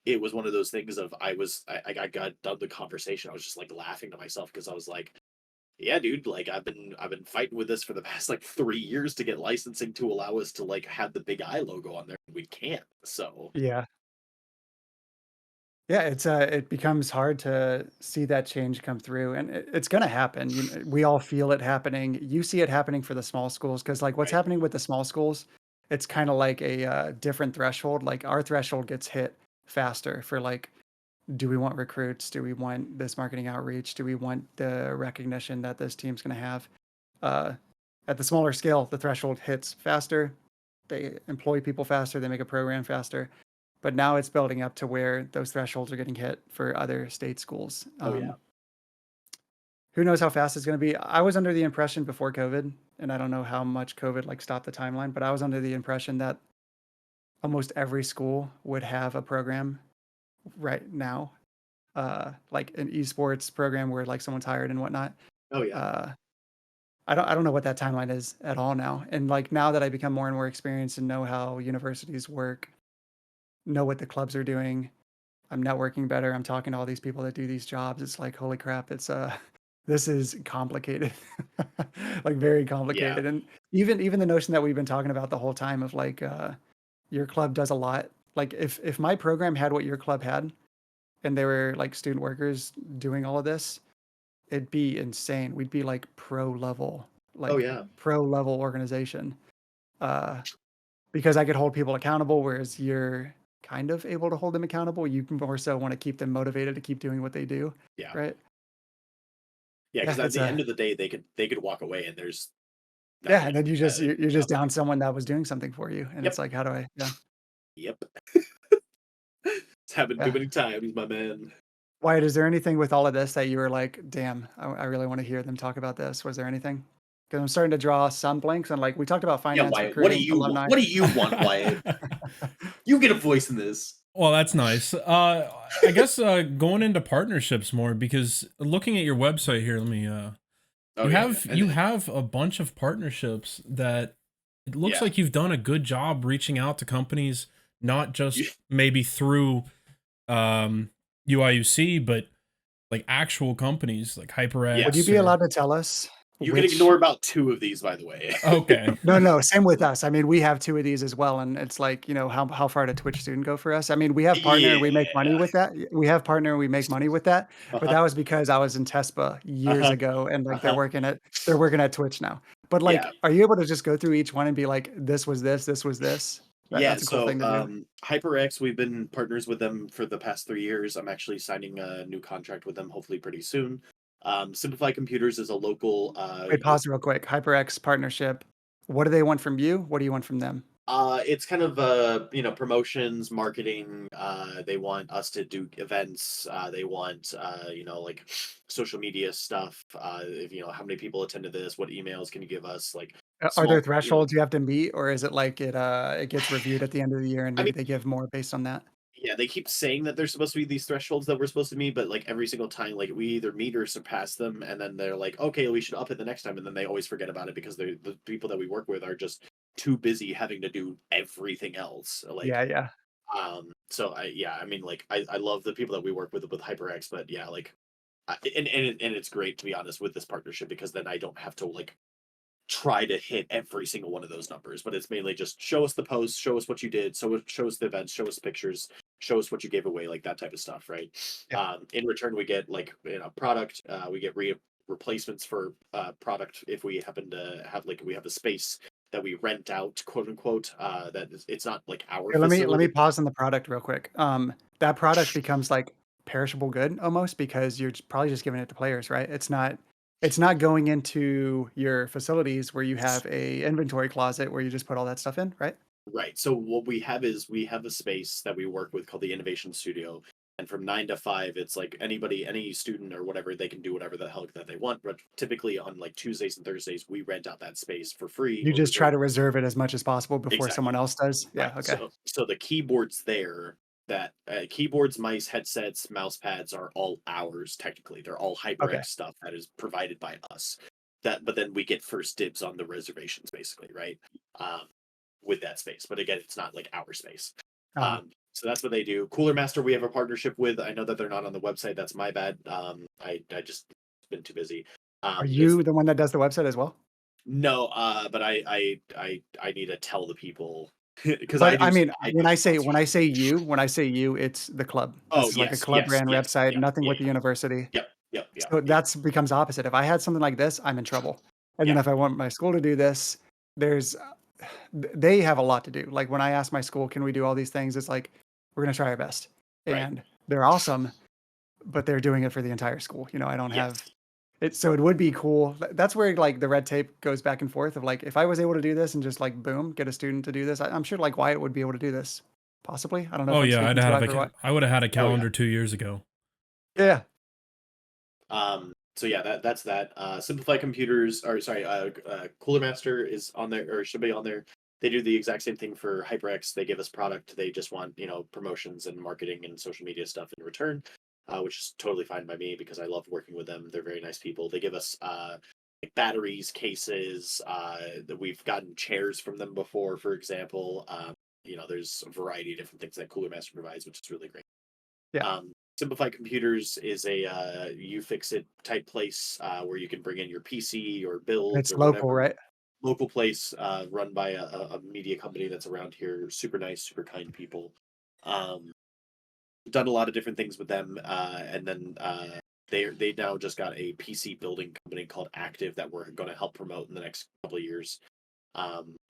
it was one of those things of I got done the conversation. I was just like laughing to myself because I was like, yeah, dude, like I've been fighting with this for the past like 3 years to get licensing to allow us to like have the big I logo on there. We can't. So Yeah. Yeah, it becomes hard to see that change come through, and it's gonna happen. We all feel it happening. You see it happening for the small schools because, like, what's right. happening with the small schools, it's kinda like a, different threshold. Like, our threshold gets hit faster for, like, do we want recruits? Do we want this marketing outreach? Do we want the recognition that this team's gonna have? Uh, at the smaller scale, the threshold hits faster. They employ people faster. They make a program faster. But now it's building up to where those thresholds are getting hit for other state schools. Oh yeah. Who knows how fast it's going to be? I was under the impression before COVID, and I don't know how much COVID like stopped the timeline, but I was under the impression that almost every school would have a program right now, like an esports program where like someone's hired and whatnot. Oh yeah. Uh, I don't know what that timeline is at all now. And like now that I become more and more experienced and know how universities work, know what the clubs are doing, I'm networking better. I'm talking to all these people that do these jobs. It's like, holy crap, it's this is complicated. Like very Yeah. complicated. And even the notion that we've been talking about the whole time of like your club does a lot. Like if my program had what your club had and there were like student workers doing all of this, it'd be insane. We'd be Oh like yeah. pro level organization. Uh, because I could hold people accountable, whereas you're kind of able to hold them accountable. You more so want to keep them motivated to keep doing what they do, Yeah. right? Yeah. Yeah, Because at it's the a end of the day, they could walk away and there's yeah, nothing. and then you're Yeah. just down someone that was doing something for you, and it's Yep. like, how do I? Yeah, Yep. It's happened too yeah. many times, my man. Wyatt, is there anything with all of this that you were like, damn, I really want to hear them talk about this? Was there anything? Because I'm starting to draw some blanks, and like we talked about Yeah, finance, Wyatt. What do recruiting, you want? alumni. What do you want, Wyatt? You get a voice in this. Well, that's nice. I guess going into partnerships more because looking at your website here, let me Oh yeah, yeah. you have a bunch of partnerships that it looks Yeah. like you've done a good job reaching out to companies, not You, just maybe through um UIUC, but like actual companies like yeah. Would you HyperX be or allowed to tell us? You can which ignore about 2 of these, by the way. Okay. no, no, same with us. I mean, we have 2 of these as well, and it's like, how far did Twitch student go for us? I mean, we have partner, and we make money Yeah. with that. We have partner, and we make money with that, but Uh-huh. that was because I was in TESPA years Uh-huh. ago, and, like, they're Uh-huh. working at Twitch now. But, like, Yeah. are you able to just go through each one and be like, "This was this was this"? Yeah, That's a cool so, thing to do. HyperX, we've been partners with them for the past 3 years. I'm actually signing a new contract with them hopefully pretty soon. Simplify Computers is a local, Wait, pause real quick. HyperX partnership. What do they want from you? What do you want from them? it's kind of promotions, marketing. They want us to do events. They want like social media stuff. If how many people attended this, what emails can you give us? Like Are there small, thresholds you have to meet, or is it like it gets reviewed at the end of the year and I maybe mean, they give more based on that? yeah, they keep saying that there's supposed to be these thresholds that we're supposed to meet, but like every single time, like we either meet or surpass them, and then they're like, okay, we should up it the next time, and then they always forget about it because the people that we work with are just too busy having to do everything else. Yeah, yeah. So I mean, like I love the people that we work with HyperX, but yeah, like, and it's great to be honest with this partnership because then I don't have to like try to hit every single one of those numbers, but it's mainly just show us the posts, show us what you did, so show us the events, show us pictures, show us what you gave away, like that type of stuff, right? Yeah. In return, we get like product, we get replacements for product if we happen to have like we have a space that we rent out, quote unquote. It's not like our Here, let me facility. pause on the product real quick. That product becomes like perishable good almost because you're probably just giving it to players, right? It's not going into your facilities where you have a inventory closet where you just put all that stuff in, right? Right. So what we have is we have a space that we work with called the Innovation Studio. And from 9 to 5, it's like anybody, any student or whatever, they can do whatever the hell that they want. But typically on like Tuesdays and Thursdays, we rent out that space for free You or just try reserve. to reserve it as much as possible before someone Exactly. else does. Right. Yeah, okay. So the keyboards there, that keyboards, mice, headsets, mouse pads are all ours technically. They're all Okay. HyperX stuff that is provided by us. But then we get first dibs on the reservations basically, right? Um, with that space. But again, it's not like our space. Uh, So that's what they do. Cooler Master, we have a partnership with. I know that they're not on the website. That's my bad. I just been too busy. are It's you the one that does the website as well? no, but I need to tell the people because But I mean, I do when I say sponsorship. it's the club. This Oh is like a yes, club yes, ran yes, website, yeah, nothing yeah, with the university. yep, yep, yep, So yep, that's becomes opposite. If I had something like this, I'm in trouble. And then yeah, if I want my school to do this, there's they have a lot to do. Like when I ask my school, "Can we do all these things?" It's like, "We're gonna try our best." right, And they're awesome, but they're doing it for the entire school. I don't have yes, it, so it would be cool. That's where like the red tape goes back and forth of like if I was able to do this and just like boom, get a student to do this. I'm sure like Wyatt would be able to do this. Possibly. I don't know if Oh I'm yeah, speaking too loud for what. I would have had a oh yeah, calendar 2 years ago. yeah. Yeah. So yeah, that's that. Simplify Computers, or sorry, Cooler Master is on there, or should be on there. They do the exact same thing for HyperX. They give us product. They just want promotions and marketing and social media stuff in return, which is totally fine by me because I love working with them. They're very nice people. They give us like batteries, cases. That we've gotten chairs from them before, for example. There's a variety of different things that Cooler Master provides, which is really great. Yeah. Simplify Computers is a you fix it type place where you can bring in your PC or builds It's or local, whatever. right? Local place run by a media company that's around here. Super nice, super kind people. Um, Done a lot of different things with them, and then they now just got a PC building company called Active that we're going to help promote in the next couple of years.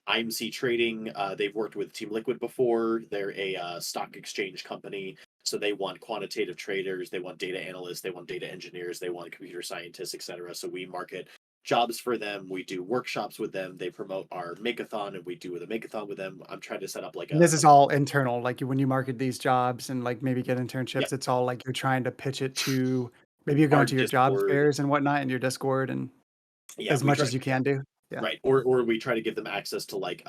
IMC Trading, they've worked with Team Liquid before. They're a stock exchange company. So they want quantitative traders, they want data analysts, they want data engineers, they want computer scientists, etc. So we market jobs for them. We do workshops with them. They promote our makeathon, and we do the makeathon with them. I'm trying to set up like And this is all internal. Like when you market these jobs and like maybe get yeah, internships, it's all like you're trying to pitch it to maybe you're our going to your job Discord. fairs and whatnot in your Discord and Yeah, as we much try. as you Yeah, can do. Yeah. right. Or we try to give them access to like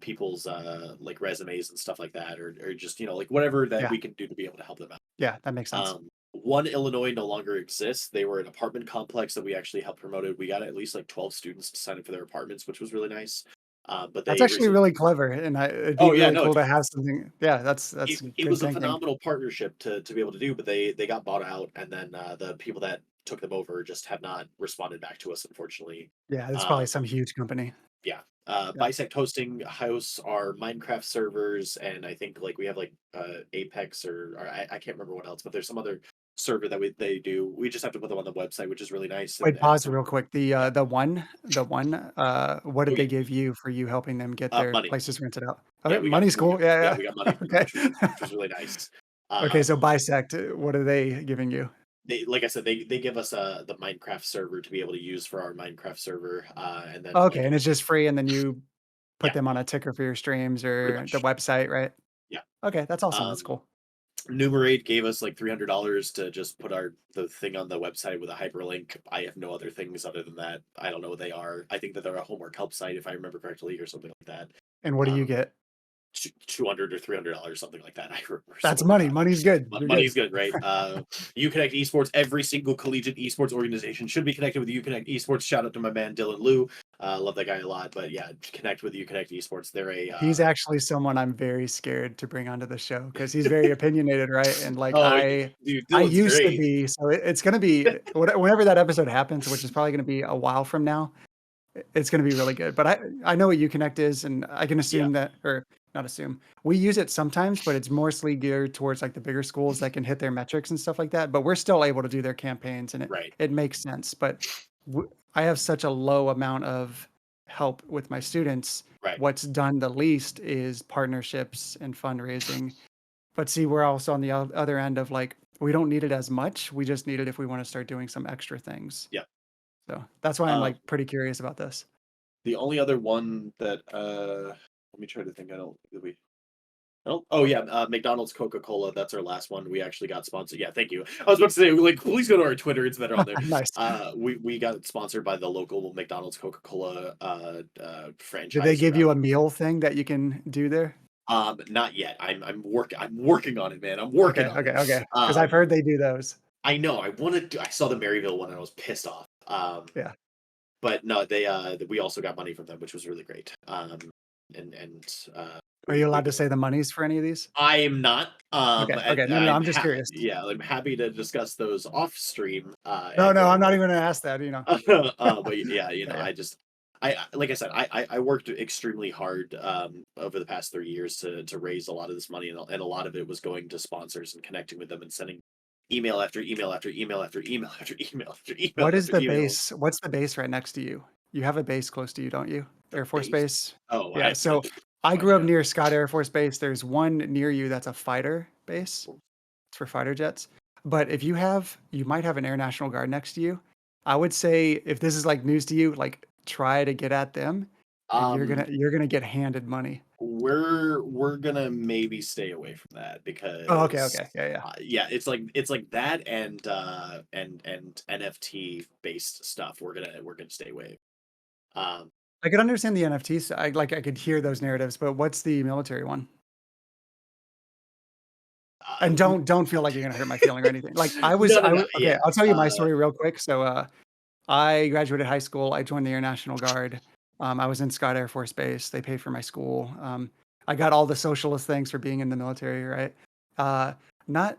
people's like resumes and stuff like that, or just like whatever that Yeah. we can do to be able to help them out. Yeah. That makes sense. One Illinois no longer exists. They were an apartment complex that we actually helped promoted. We got at least like 12 students to sign up for their apartments, which was really nice. But That's they actually recently. really clever, and it'd be Oh yeah, really no, cool to have something. Yeah, that's it good was a thinking. phenomenal partnership to be able to do, but they got bought out, and then the people that took them over just have not responded back to us, unfortunately. Yeah, it's probably Um, some huge company. yeah. Yeah. Bisect hosting hosts our Minecraft servers, and I think like we have like Apex or I can't remember what else, but there's some other server that they do. We just have to put them on the website, which is really nice. Wait, And pause some real quick. yeah. What Oh did yeah. they give you for you helping them get their Money. places rented out? Yeah, Okay, money's cool. yeah, Yeah, we got yeah. money from them, Okay. which was really nice. Okay, so Um, Bisect, what are they giving you? they like I said, they give us the Minecraft server to be able to use for our Minecraft server, and then Okay, like and it's just free, and then you put yeah, them on a ticker for your streams pretty or the much website, right? yeah. Okay, that's awesome. That's Um, cool. Numerate gave us like $300 to just put the thing on the website with a hyperlink. I have no other things other than that. I don't know what they are. I think that they're a homework help site if I remember correctly or something like that. And what do you Um, get? 200 or $300, something like that. I That's swear to money. God. Money's good. You're good. Money's good, right? UConnect Esports. Every single collegiate esports organization should be connected with UConnect Esports. Shout out to my man Dylan Liu. Love that guy a lot. But yeah, connect with UConnect Esports. They're a He's actually someone I'm very scared to bring onto the show because he's very opinionated, right? And like oh dude, I Dylan's used to great. be, so it's gonna be whenever that episode happens, which is probably gonna be a while from now. It's gonna be really good. But I know what Uconnect is, and I can Yeah, assume that, or not assume. We use it sometimes, but it's mostly geared towards like the bigger schools that can hit their metrics and stuff like that. But we're still able to do their campaigns, and right, it makes sense. But I have such a low amount of help with my students. right. What's done the least is partnerships and fundraising. But see, we're also on the other end of like we don't need it as much. We just need it if we want to start doing some extra things. Yeah. So that's why I'm Um, like pretty curious about this. the only other one that let me try to think. I don't think that we. Oh yeah, McDonald's, Coca-Cola. That's our last one. We actually got sponsored. Yeah, thank you. I was about to say, like, please go to our Twitter. It's better on there. Nice. We got sponsored by the local McDonald's, Coca-Cola Did they franchise give you around. a meal thing that you can do there? Not yet. I'm working on it, man. I'm working Okay, on okay, it. okay. Because I've heard they do those. I know. I wanted to. I saw the Maryville one and I was pissed off. Yeah. But no, they we also got money from them, which was really great. And Are you we allowed to say the monies for any of these? I am not. Okay, And okay. No, no, I'm just curious. yeah, I'm happy to discuss those off stream. No, And no, I'm going not like, even gonna ask that, you know. but yeah, Yeah, yeah. like I said, I worked extremely hard over the past 3 years to raise a lot of this money, and a lot of it was going to sponsors and connecting with them and sending email after email after email after email after email after email What is after the email. base? What's the base right next to you? You have a base close to you, don't you? The Air Force base. Base? Oh, I Yeah, have no so I grew up idea. near Scott Air Force Base. There's one near you that's a fighter base. It's for fighter jets. But if you might have an Air National Guard next to you. I would say if this is like news to you, like try to get at them and Um, you're gonna get handed money. we're gonna maybe stay away from that Oh, okay, because okay. Yeah, yeah. yeah, it's like that and NFT based stuff. We're gonna stay away. Um, I could understand the NFTs. I could hear those narratives, but what's the military one? And we don't feel like you're gonna hurt my feeling or anything. Like I no, was okay, yeah. I'll tell you my story real quick. So I graduated high school. I joined the Air National Guard. I was in Scott Air Force Base. They paid for my school. I got all the socialist things for being in the military, right? Uh, not,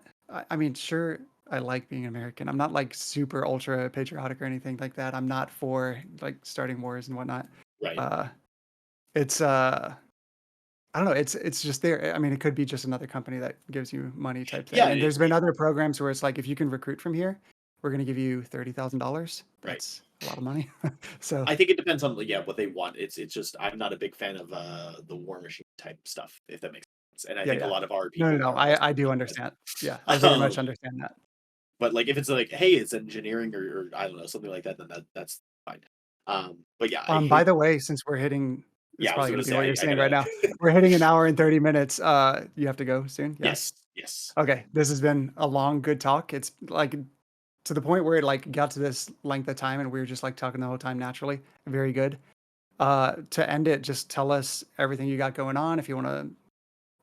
I mean, sure, I like being American. I'm not like super ultra patriotic or anything like that. I'm not for like starting wars and whatnot. Right. Uh, it's, I don't know. It's just there. I mean, it could be just another company that gives you money type thing. Yeah, And there's been other programs where it's like, if you can recruit from here, we're going to give you $30,000. right. That's a lot of money. So I think it depends on yeah what they want. It's just I'm not a big fan of the war machine type stuff, if that makes sense. And I yeah, think a yeah. lot of our No, no, people no. are also I do not. understand. Yeah, I But, very much understand that. but like if it's like hey it's engineering or I don't know something like that, then that's fine. But yeah, I By hate. the way, since we're hitting, it's Yeah, I was probably going gonna to be what say you're I saying right gotta. now. We're hitting an hour and 30 minutes. You have to go soon. Yeah. Yes, yes. Okay. This has been a long, good talk. It's like to the point where it like got to this length of time and we were just like talking the whole time naturally. Very good. To end it, just tell us everything you got going on. If you want to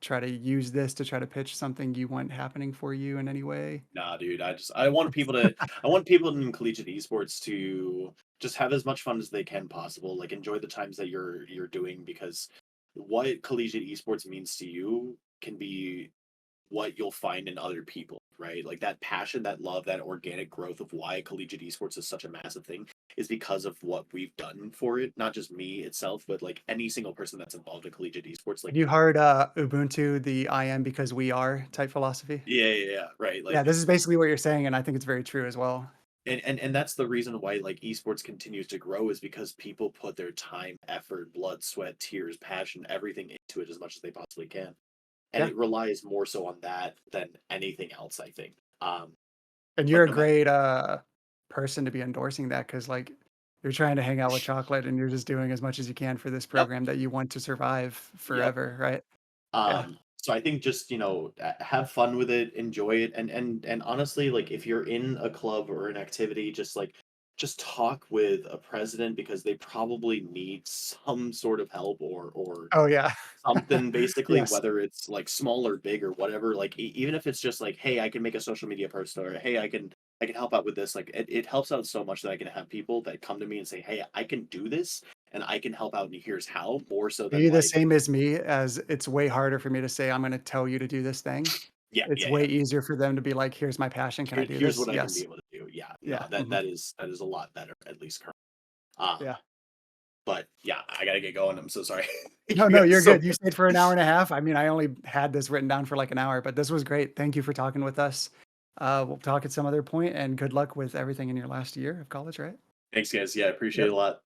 try to use this to try to pitch something you want happening for you in any way. Nah, dude. I want people in collegiate esports to just have as much fun as they can possible. Like enjoy the times that you're doing because what collegiate esports means to you can be what you'll find in other people, right? Like that passion, that love, that organic growth of why collegiate esports is such a massive thing is because of what we've done for it. Not just me itself, but like any single person that's involved in collegiate esports. Have Like, you heard Ubuntu, the I am because we are type philosophy? yeah, right. Yeah, Like, this is basically what you're saying, and I think it's very true as well. and that's the reason why like esports continues to grow is because people put their time, effort, blood, sweat, tears, passion, everything into it as much as they possibly can, and Yeah, it relies more so on that than anything else, I think. and you're But a no matter, great person to be endorsing that because like you're trying to hang out with chocolate and you're just doing as much as you can for this yep, program that you want to survive yep. forever, right? Yeah. So I think just, have fun with it, enjoy it, and honestly, like if you're in a club or an activity, just talk with a president because they probably need some sort of help or Oh yeah. something basically, Yes. whether it's like small or big or whatever. Like even if it's just like, hey, I can make a social media post, or hey, I can help out with this. Like it helps out so much that I can have people that come to me and say, hey, I can do this and I can help out and here's how, more so Are than you the like, same as me as it's way harder for me to say, "I'm gonna tell you to do this thing." yeah, It's yeah, way yeah. easier for them to be like, "Here's my passion. Can I do Here's this?" what I can be Yes. able to do. Yeah, no, Yeah. that Mhm. that is a lot better, at least currently. Um, Yeah. but yeah, I gotta get going. I'm so sorry. No, You no, got you're so good. You stayed for an hour and a half. I mean, I only had this written down for like an hour, but this was great. Thank you for talking with us. We'll talk at some other point, and good luck with everything in your last year of college, right? thanks, guys. Yeah, I appreciate it Yep. a lot.